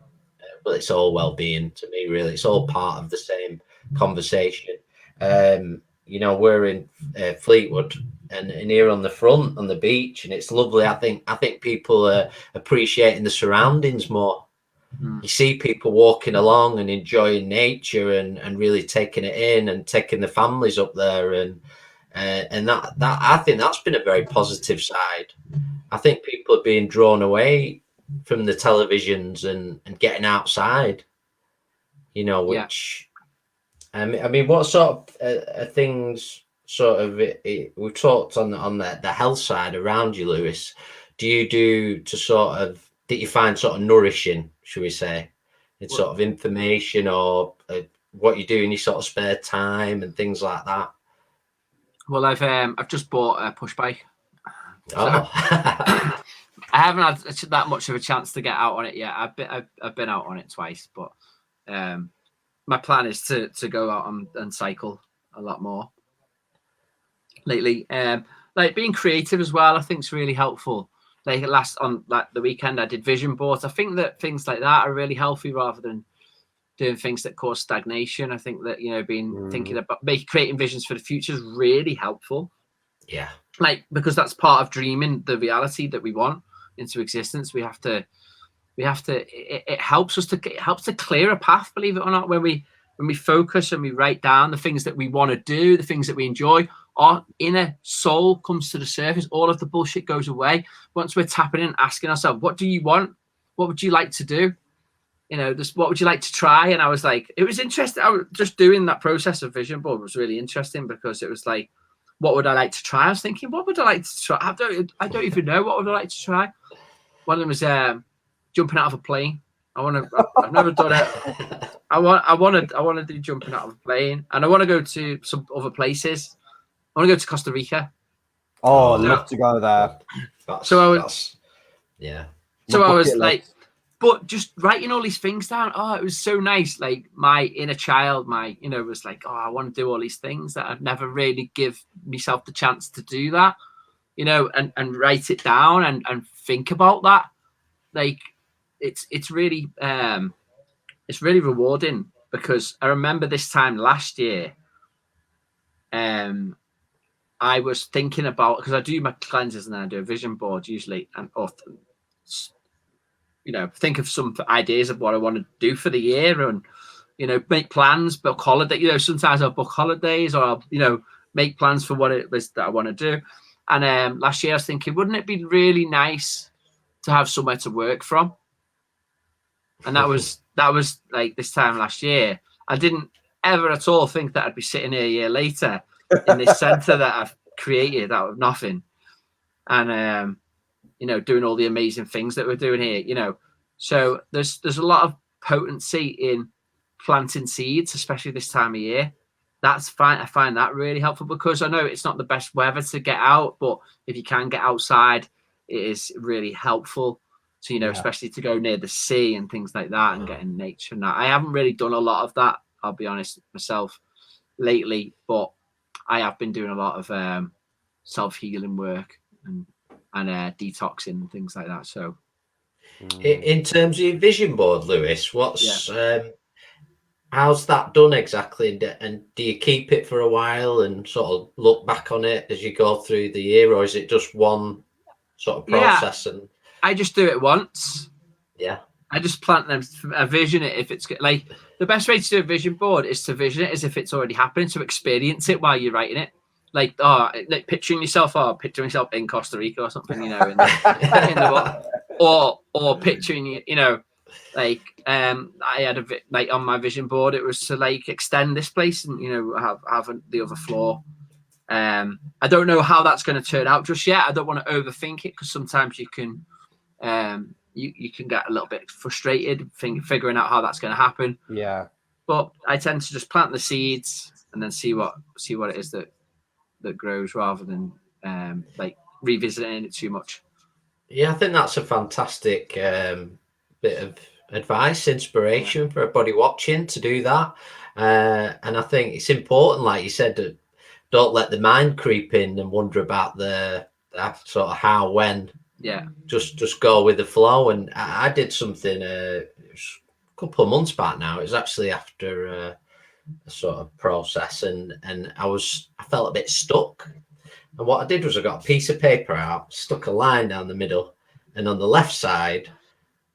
[SPEAKER 1] it's all well-being to me, really. It's all part of the same conversation. You know, we're in Fleetwood and here on the front on the beach, and it's lovely. I think people are appreciating the surroundings more. You see people walking along and enjoying nature and really taking it in and taking the families up there, and that I think that's been a very positive side. I think people are being drawn away from the televisions and getting outside, you know, which I mean, what sort of things sort of we've talked on the health side around you, Lewis. Do you do to sort of that you find sort of nourishing, should we say, it's sort of information or what you do in your sort of spare time and things like that?
[SPEAKER 2] Well, I've just bought a push bike.
[SPEAKER 1] Oh.
[SPEAKER 2] I haven't had that much of a chance to get out on it yet. I've been out on it twice, but my plan is to go out and cycle a lot more lately. Like being creative as well, I think is really helpful. Like the weekend, I did vision boards. I think that things like that are really healthy rather than doing things that cause stagnation. I think that, you know, thinking about creating visions for the future is really helpful.
[SPEAKER 1] Yeah.
[SPEAKER 2] Like, because that's part of dreaming the reality that we want into existence. It helps to clear a path, believe it or not, when we focus and we write down the things that we want to do, the things that we enjoy. Our inner soul comes to the surface. All of the bullshit goes away once we're tapping in, asking ourselves, what do you want? What would you like to do? You know, what would you like to try? And I was like, it was interesting. I was just doing that process of vision board was really interesting because it was like, what would I like to try? I was thinking, what would I like to try? I don't even know. What would I like to try? One of them was jumping out of a plane. I've never done it. I want to do jumping out of a plane, and I want to go to some other places. I want to go to Costa Rica.
[SPEAKER 3] Oh, I'd love to go there.
[SPEAKER 2] So I was like, but just writing all these things down. Oh, it was so nice. Like my inner child, was like, oh, I want to do all these things that I've never really give myself the chance to do that, you know, and write it down and think about that. Like it's really rewarding because I remember this time last year, I was thinking about, because I do my cleanses and then I do a vision board usually, and often, you know, think of some ideas of what I want to do for the year and, you know, make plans, book holiday. You know, sometimes I'll book holidays or I'll, you know, make plans for what it is that I want to do. And last year I was thinking, wouldn't it be really nice to have somewhere to work from? And that was like this time last year. I didn't ever at all think that I'd be sitting here a year later in this centre that I've created out of nothing, and you know, doing all the amazing things that we're doing here. You know, so there's a lot of potency in planting seeds, especially this time of year. that's fine. I find that really helpful because I know it's not the best weather to get out, but if you can get outside, it is really helpful. So, especially to go near the sea and things like that and get in nature and that. I haven't really done a lot of that, I'll be honest, myself lately, but I have been doing a lot of self-healing work and detoxing and things like that. So
[SPEAKER 1] in terms of your vision board, Lewis, how's that done exactly? And do you keep it for a while and sort of look back on it as you go through the year, or is it just one sort of process?
[SPEAKER 2] And I just do it once.
[SPEAKER 1] Yeah.
[SPEAKER 2] I just plant them, I vision it. If it's like the best way to do a vision board is to vision it as if it's already happening, to experience it while you're writing it. Like picturing yourself in Costa Rica or something, in the or picturing like I had on my vision board, it was to like extend this place and have the other floor. I don't know how that's going to turn out just yet. I don't want to overthink it because sometimes you can you can get a little bit frustrated figuring out how that's going to happen.
[SPEAKER 3] Yeah,
[SPEAKER 2] but I tend to just plant the seeds and then see what it is that grows rather than like revisiting it too much.
[SPEAKER 1] Yeah, I think that's a fantastic bit of advice, inspiration for everybody watching to do that. And I think it's important, like you said, that don't let the mind creep in and wonder about the sort of how, when.
[SPEAKER 2] Yeah.
[SPEAKER 1] Just go with the flow. And I did something a couple of months back now. It was actually after a sort of process, and I felt a bit stuck. And what I did was I got a piece of paper out, stuck a line down the middle, and on the left side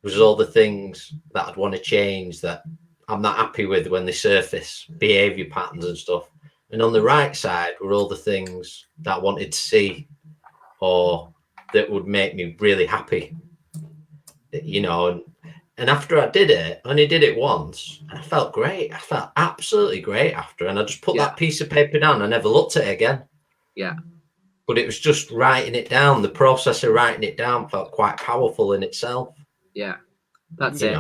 [SPEAKER 1] was all the things that I'd want to change that I'm not happy with when they surface, behavior patterns and stuff. And on the right side were all the things that I wanted to see or that would make me really happy, and after I did it, I only did it once, and I felt great. I felt absolutely great after, and I just put that piece of paper down. I never looked at it again.
[SPEAKER 2] Yeah.
[SPEAKER 1] But it was just writing it down. The process of writing it down felt quite powerful in itself.
[SPEAKER 2] Yeah, that's it.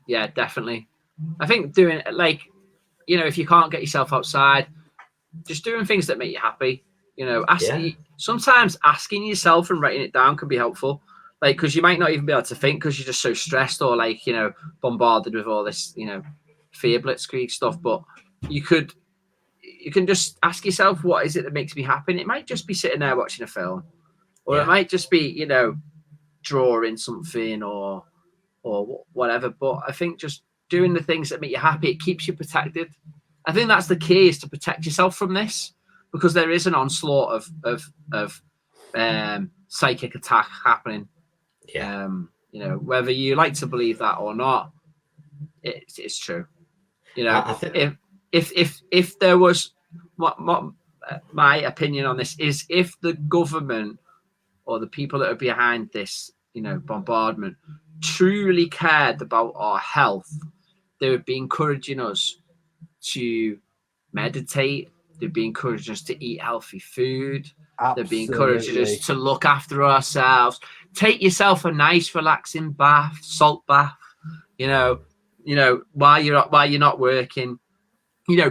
[SPEAKER 2] Yeah, definitely. I think doing if you can't get yourself outside, just doing things that make you happy. Sometimes asking yourself and writing it down can be helpful. Like, because you might not even be able to think because you're just so stressed or bombarded with all this, fear blitzkrieg stuff. But you can just ask yourself, what is it that makes me happy? And it might just be sitting there watching a film, or it might just be, drawing something or whatever. But I think just doing the things that make you happy, it keeps you protected. I think that's the key, is to protect yourself from this, because there is an onslaught of psychic attack happening.
[SPEAKER 1] Yeah.
[SPEAKER 2] Whether you like to believe that or not, it's true.
[SPEAKER 1] I think
[SPEAKER 2] if there was what my opinion on this is, if the government or the people that are behind this, bombardment truly cared about our health, they would be encouraging us to meditate. They'd be encouraging us to eat healthy food.
[SPEAKER 3] Absolutely.
[SPEAKER 2] They'd be encouraging us to look after ourselves. Take yourself a nice, relaxing bath, salt bath. While you're not working.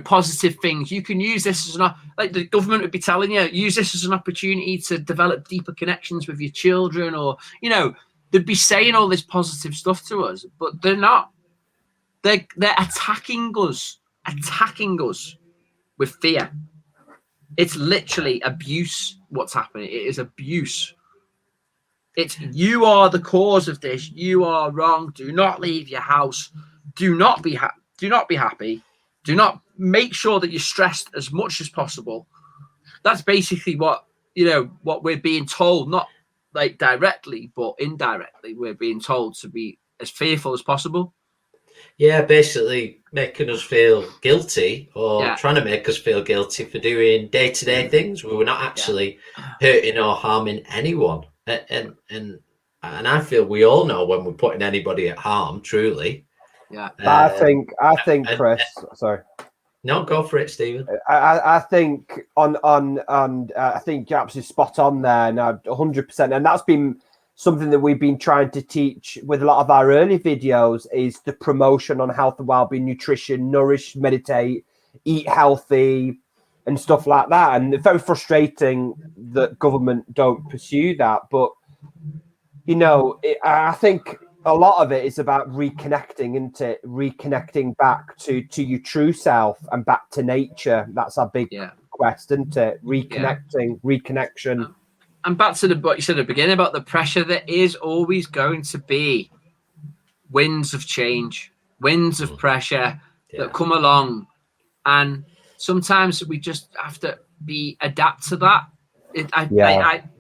[SPEAKER 2] Positive things. You can use this as like the government would be telling you, use this as an opportunity to develop deeper connections with your children, or they'd be saying all this positive stuff to us, but they're not. They're attacking us with fear. It's literally abuse. What's happening? It is abuse. It's, you are the cause of this. You are wrong. Do not leave your house. Do not be happy. Do not make sure that you're stressed as much as possible. That's basically what we're being told, not like directly, but indirectly. We're being told to be as fearful as possible.
[SPEAKER 1] Yeah, basically making us feel guilty, or trying to make us feel guilty for doing day-to-day things where we're not actually hurting or harming anyone. And I feel we all know when we're putting anybody at harm, truly.
[SPEAKER 2] Yeah.
[SPEAKER 3] I think, Chris, sorry.
[SPEAKER 1] No, go for it, Stephen.
[SPEAKER 3] I think I think you're absolutely spot on there now, 100%. And that's been something that we've been trying to teach with a lot of our early videos, is the promotion on health and wellbeing, nutrition, nourish, meditate, eat healthy and stuff like that. And it's very frustrating that government don't pursue that. But, you know, I think a lot of it is about reconnecting, isn't it? Reconnecting back to your true self and back to nature. That's our big quest, isn't it? Reconnecting, reconnection.
[SPEAKER 2] And back to what you said at the beginning about the pressure. There is always going to be winds of change, winds of pressure that come along, and sometimes we just have to adapt to that.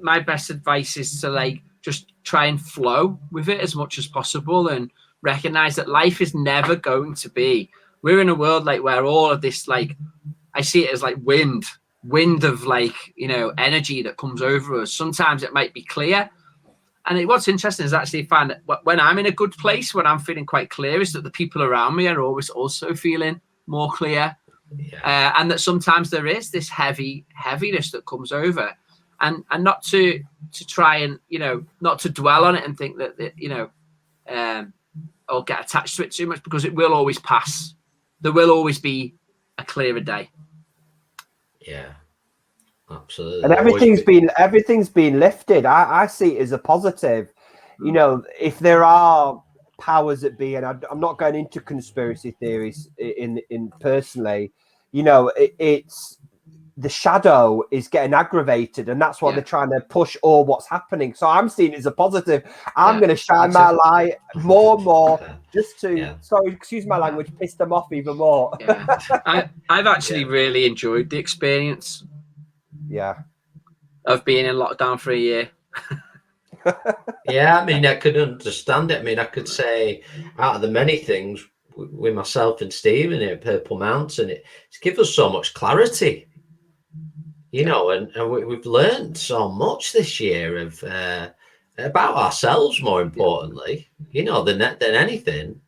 [SPEAKER 2] My best advice is to like just try and flow with it as much as possible and recognize that life is never going to be. We're in a world like where all of this, like, I see it as like wind of like, you know, energy that comes over us. Sometimes it might be clear. And what's interesting is actually find that when I'm in a good place, when I'm feeling quite clear, is that the people around me are always also feeling more clear. And that sometimes there is this heaviness that comes over, and not to try and, you know, not to dwell on it and think that you know, or get attached to it too much, because it will always pass. There will always be a clearer day.
[SPEAKER 1] Yeah, absolutely.
[SPEAKER 3] And everything's been lifted. I see it as a positive. You know, if there are powers that be, and I'm not going into conspiracy theories in personally, you know, it's the shadow is getting aggravated, and that's what they're trying to push all what's happening. So I'm seeing it as a positive. I'm going to shine my light more and more just to, sorry, excuse my language, piss them off even more.
[SPEAKER 2] I've actually really enjoyed the experience of being in lockdown for a year.
[SPEAKER 1] I mean, I could understand it. I mean, I could say out of the many things with myself and Stephen at Purple Mountain, it's given us so much clarity, you know, and we've learned so much this year of about ourselves, more importantly, you know, than anything,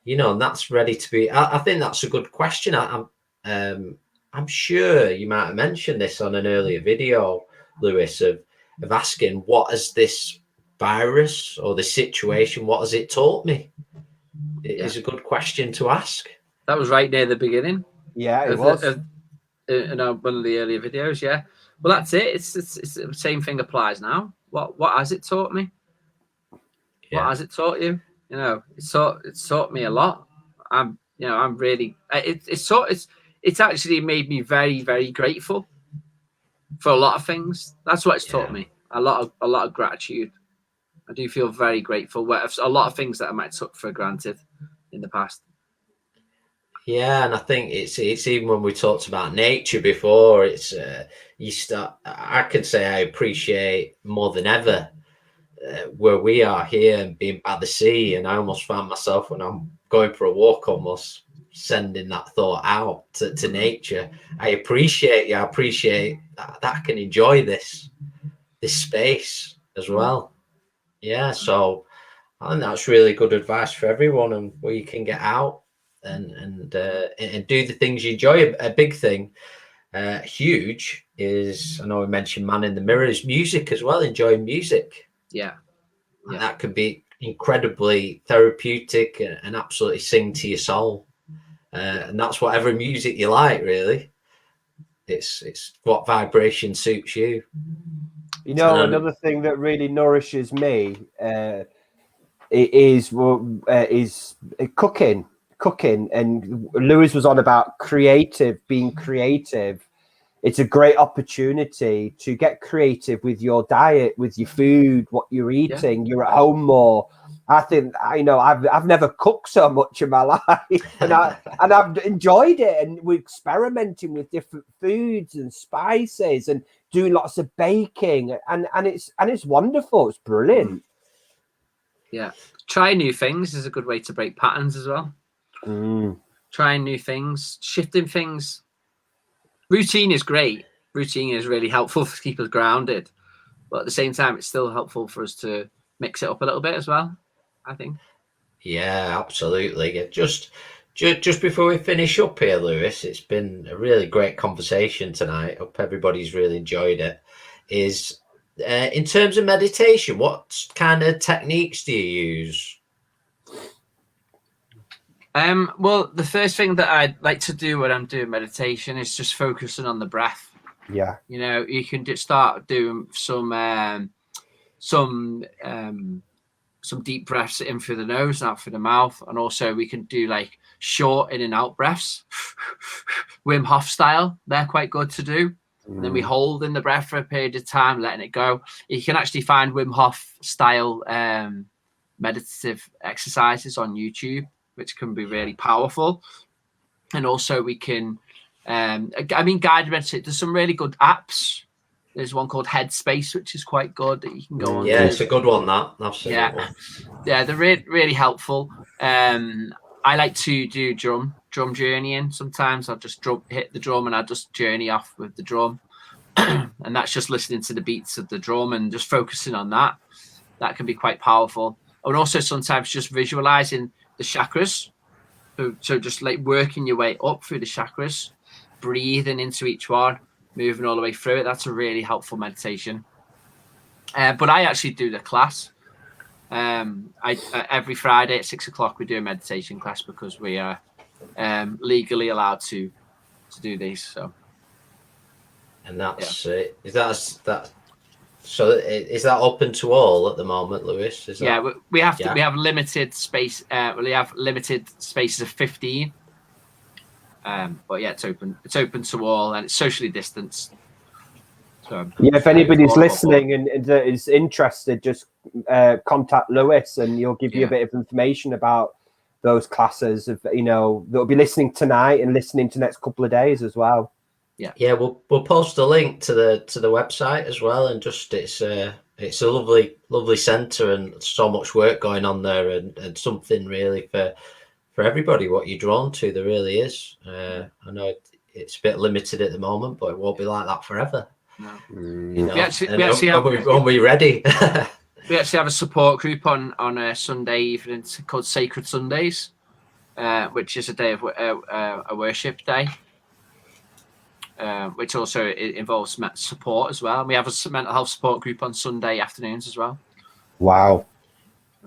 [SPEAKER 1] you know, and that's ready to be. I think that's a good question. I'm sure you might have mentioned this on an earlier video, Lewis, of asking, what has this virus or the situation, what has it taught me? It is a good question to ask.
[SPEAKER 2] That was right near the beginning.
[SPEAKER 3] Yeah, it was.
[SPEAKER 2] In one of the earlier videos, Well, that's it. It's the same thing applies now. What has it taught me? What has it taught you? You know, it's taught me a lot. I'm really. It's actually made me very, very grateful for a lot of things. That's what it's taught me. A lot of gratitude. I do feel very grateful. A lot of things that I might took for granted in the past.
[SPEAKER 1] Yeah, and I think it's even when we talked about nature before, it's I can say I appreciate more than ever where we are here and being by the sea, and I almost find myself when I'm going for a walk almost sending that thought out to nature. I appreciate you. I appreciate that I can enjoy this space as well. Yeah, so I think that's really good advice for everyone, and where you can get out and do the things you enjoy. A big thing, huge, is, I know we mentioned man in the mirror, is music as well. Enjoying music. And that can be incredibly therapeutic and absolutely sing to your soul. And that's whatever music you like, really. It's what vibration suits you.
[SPEAKER 3] You know, another thing that really nourishes me is cooking. And Lewis was on about being creative. It's a great opportunity to get creative with your diet, with your food, what you're eating. You're at home more. I think, you know, I've never cooked so much in my life, and I've enjoyed it. And we're experimenting with different foods and spices and doing lots of baking, and it's wonderful. It's brilliant.
[SPEAKER 2] Yeah, trying new things is a good way to break patterns as well. Trying new things, shifting things. Routine is great. Routine is really helpful to keep us grounded, but at the same time, it's still helpful for us to mix it up a little bit as well, I think.
[SPEAKER 1] Yeah, absolutely. Just before we finish up here, Lewis, it's been a really great conversation tonight. Hope everybody's really enjoyed it. Is in terms of meditation, what kind of techniques do you use?
[SPEAKER 2] Well, the first thing that I like to do when I'm doing meditation is just focusing on the breath.
[SPEAKER 3] Yeah.
[SPEAKER 2] You know, you can just start doing some deep breaths in through the nose and out through the mouth, and also we can do like short in and out breaths, Wim Hof style. They're quite good to do. And then we hold in the breath for a period of time, letting it go. You can actually find Wim Hof style meditative exercises on YouTube, which can be really powerful. And also we can, guided meditation. There's some really good apps. There's one called Headspace, which is quite good that you can go on.
[SPEAKER 1] Yeah, it's a good one. I've seen that one.
[SPEAKER 2] Yeah, they're really helpful. I like to do drum journeying. Sometimes I'll just hit the drum and I'll just journey off with the drum. And that's just listening to the beats of the drum and just focusing on that. That can be quite powerful. And also sometimes just visualizing the chakras. So just like working your way up through the chakras, breathing into each one, moving all the way through it. That's a really helpful meditation. But I actually do the class. Every Friday at 6 o'clock we do a meditation class because we are legally allowed to do these. So,
[SPEAKER 1] and that's is that open to all at the moment, Lewis?
[SPEAKER 2] We have limited space. We have limited spaces of 15. But yeah, it's open to all, and it's socially distanced. So,
[SPEAKER 3] if anybody's listening and is interested, just contact Lewis, and he'll give you a bit of information about those classes. They'll be listening tonight and listening to the next couple of days as well.
[SPEAKER 1] Yeah, we'll post a link to the website as well, and just it's a lovely centre and so much work going on there, and something really for everybody. What you're drawn to, there really is. I know it's a bit limited at the moment, but it won't be like that forever.
[SPEAKER 2] No.
[SPEAKER 1] When we're ready.
[SPEAKER 2] We actually have a support group on a Sunday evening called Sacred Sundays, which is a day of a worship day, which also involves support as well. And we have a mental health support group on Sunday afternoons as well.
[SPEAKER 3] Wow.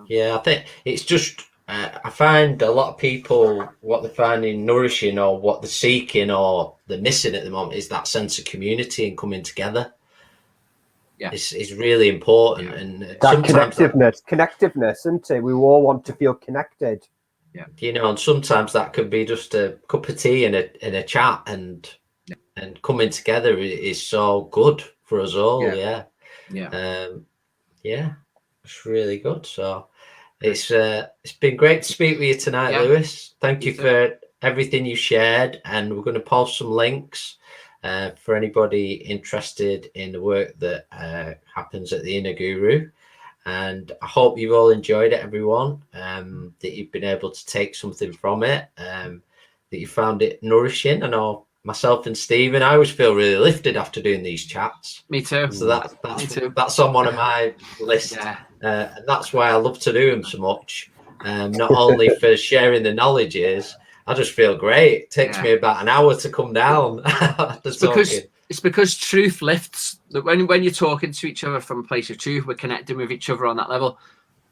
[SPEAKER 1] Yeah, I think it's just I find a lot of people, what they're finding nourishing or what they're seeking or they're missing at the moment is that sense of community and coming together. Yeah, it's really important. Yeah. And
[SPEAKER 3] that connectiveness, isn't it? We all want to feel connected.
[SPEAKER 1] Yeah, and sometimes that could be just a cup of tea and a chat, and coming together is so good for us all. Yeah. It's really good. So it's been great to speak with you tonight, Lewis. Thank you for everything you shared, and we're going to post some links for anybody interested in the work that happens at the Inner Guru. And I hope you've all enjoyed it, everyone, that you've been able to take something from it, that you found it nourishing. I know myself and Stephen, I always feel really lifted after doing these chats.
[SPEAKER 2] Me too.
[SPEAKER 1] So that's on one of my lists. Yeah. And that's why I love to do them so much. Not only for sharing the knowledge I just feel great. It takes me about an hour to come down.
[SPEAKER 2] It's because truth lifts. When you're talking to each other from a place of truth, we're connecting with each other on that level.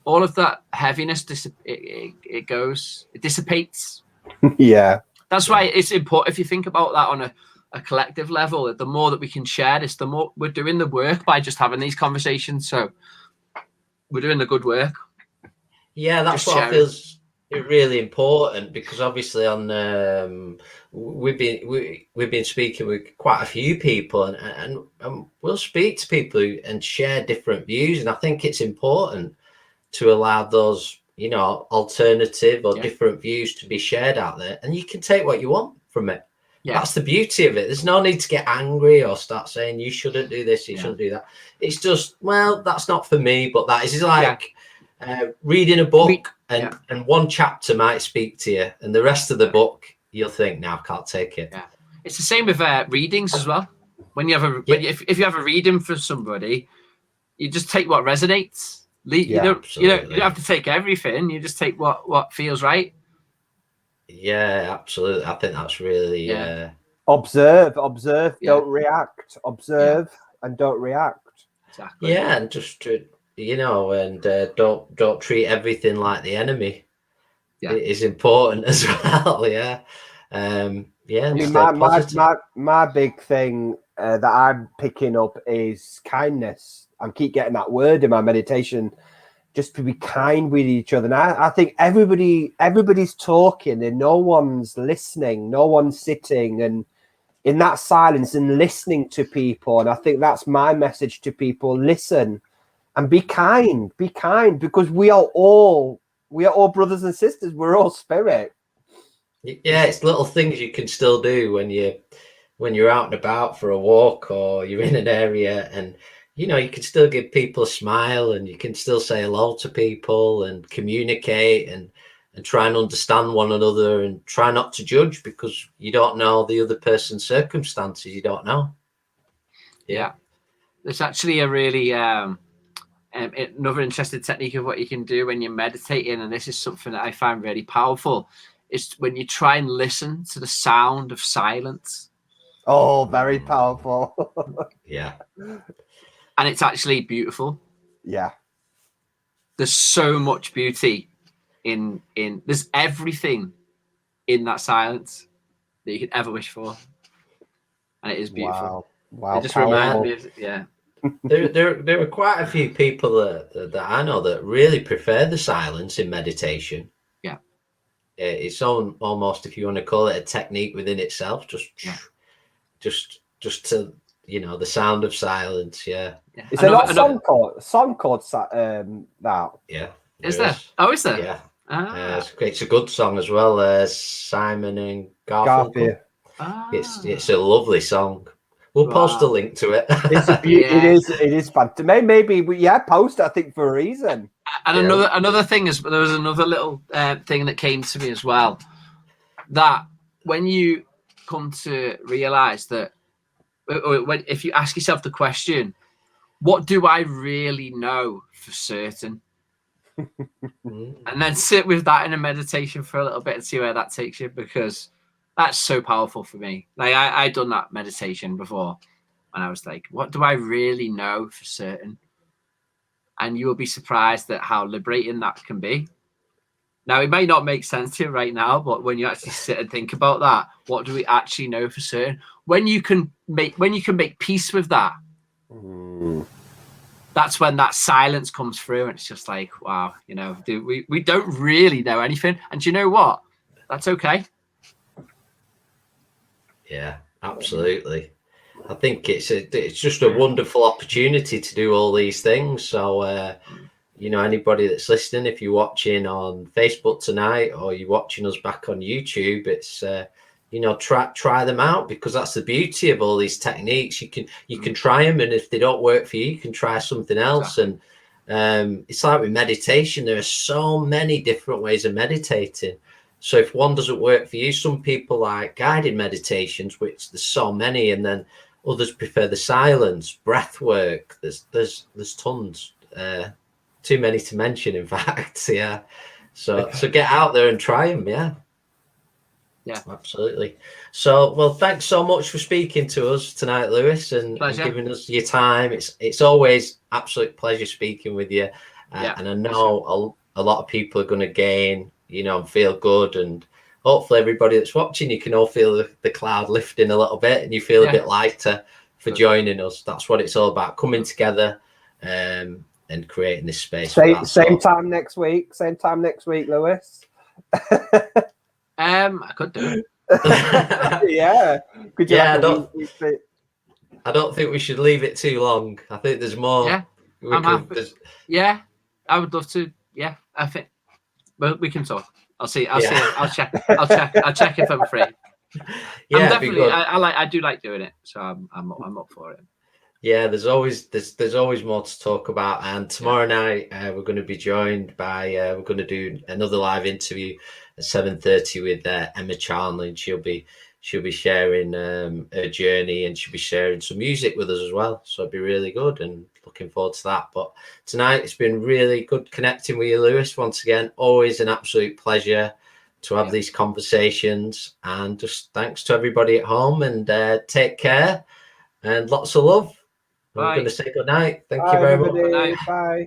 [SPEAKER 2] All of that heaviness, it dissipates.
[SPEAKER 3] Yeah.
[SPEAKER 2] That's why it's important. If you think about that on a collective level, the more that we can share this, the more we're doing the work by just having these conversations. So we're doing the good work.
[SPEAKER 1] Yeah, that's what feels really important, because obviously we've been speaking with quite a few people, and we'll speak to people and share different views, and I think it's important to allow those alternative or different views to be shared out there, and you can take what you want from it. That's the beauty of it. There's no need to get angry or start saying you shouldn't do this, you shouldn't do that. It's just, well, that's not for me, but that is like reading a book and one chapter might speak to you, and the rest of the book you'll think, no, I can't take it.
[SPEAKER 2] Yeah, it's the same with readings as well. When you have if you have a reading for somebody, you just take what resonates. You don't have to take everything. You just take what feels right.
[SPEAKER 1] Yeah, absolutely. I think that's really
[SPEAKER 3] observe, don't react. Observe and don't react.
[SPEAKER 2] Exactly.
[SPEAKER 1] Yeah, and just don't treat everything like the enemy. it is important as well. Yeah. Yeah.
[SPEAKER 3] I mean,
[SPEAKER 1] Stay positive.
[SPEAKER 3] my big thing that I'm picking up is kindness. I keep getting that word in my meditation. Just to be kind with each other. And I think everybody's talking and no one's listening. No one's sitting and in that silence and listening to people. And I think that's my message to people: listen and be kind. Be kind, because we are all brothers and sisters. We're all spirit.
[SPEAKER 1] Yeah, it's little things you can still do when you're out and about for a walk, or you're in an area, and you can still give people a smile, and you can still say hello to people and communicate and try and understand one another, and try not to judge, because you don't know the other person's circumstances. You don't know.
[SPEAKER 2] Yeah. There's actually a really another interesting technique of what you can do when you're meditating, and this is something that I find really powerful, is when you try and listen to the sound of silence.
[SPEAKER 3] Oh, very powerful.
[SPEAKER 1] Yeah.
[SPEAKER 2] And it's actually beautiful.
[SPEAKER 3] Yeah.
[SPEAKER 2] There's so much beauty in there's everything in that silence that you could ever wish for. And it is beautiful.
[SPEAKER 3] Wow.
[SPEAKER 2] It just reminds me of, yeah.
[SPEAKER 1] There are quite a few people that I know that really prefer the silence in meditation.
[SPEAKER 2] Yeah.
[SPEAKER 1] It's almost, if you want to call it, a technique within itself. Just to the sound of silence. Yeah.
[SPEAKER 3] Is there not a song called that?
[SPEAKER 1] Yeah.
[SPEAKER 2] Is there? Oh, is there?
[SPEAKER 1] Yeah.
[SPEAKER 2] Ah.
[SPEAKER 1] It's a good song as well. Simon and Garfunkel.
[SPEAKER 2] Ah.
[SPEAKER 1] It's a lovely song. We'll post a link to it.
[SPEAKER 3] It is fantastic. Maybe post it, I think, for a reason.
[SPEAKER 2] And another thing is, there was another little thing that came to me as well, that when you come to realize that, if you ask yourself the question, what do I really know for certain? And then sit with that in a meditation for a little bit and see where that takes you, because that's so powerful for me. Like I'd done that meditation before, and I was like, what do I really know for certain? And you will be surprised at how liberating that can be. Now, it may not make sense to you right now, but when you actually sit and think about that, what do we actually know for certain? When you can make peace with that, that's when that silence comes through, and it's just like, wow, we don't really know anything. And you know what? That's okay.
[SPEAKER 1] Yeah, absolutely. I think it's just a wonderful opportunity to do all these things. So, anybody that's listening, if you're watching on Facebook tonight, or you're watching us back on YouTube, it's try them out, because that's the beauty of all these techniques. You can try them, and if they don't work for you can try something else. Exactly. And it's like with meditation, there are so many different ways of meditating. So if one doesn't work for you, some people like guided meditations, which there's so many, and then others prefer the silence, breath work. There's tons, too many to mention, in fact. Yeah. So get out there and try them. Yeah. Yeah, absolutely. So, well, thanks so much for speaking to us tonight, Lewis, and giving us your time. It's always absolute pleasure speaking with you. And I know a lot of people are going to gain, and feel good, and hopefully everybody that's watching, you can all feel the cloud lifting a little bit, and you feel a bit lighter for joining us. That's what it's all about, coming together and creating this space.
[SPEAKER 3] Same time next week, Lewis.
[SPEAKER 2] I could do it.
[SPEAKER 3] Yeah.
[SPEAKER 1] I don't think we should leave it too long. I think there's more.
[SPEAKER 2] Yeah, I'm happy. Yeah, I would love to. Yeah, I think. Well, we can talk. I'll see. I'll check. I'll check if I'm free. Yeah, I'm definitely. I do like doing it, so I'm up for it.
[SPEAKER 1] Yeah, there's always more to talk about. And tomorrow night we're going to be joined by we're going to do another live interview at 7:30 with Emma Charnley, and she'll be sharing her journey, and she'll be sharing some music with us as well. So it'll be really good, and looking forward to that. But tonight it's been really good connecting with you, Lewis. Once again, always an absolute pleasure to have these conversations. And just thanks to everybody at home, and take care and lots of love.
[SPEAKER 2] Bye.
[SPEAKER 1] I'm going to say good night. Thank you very much.
[SPEAKER 3] Bye.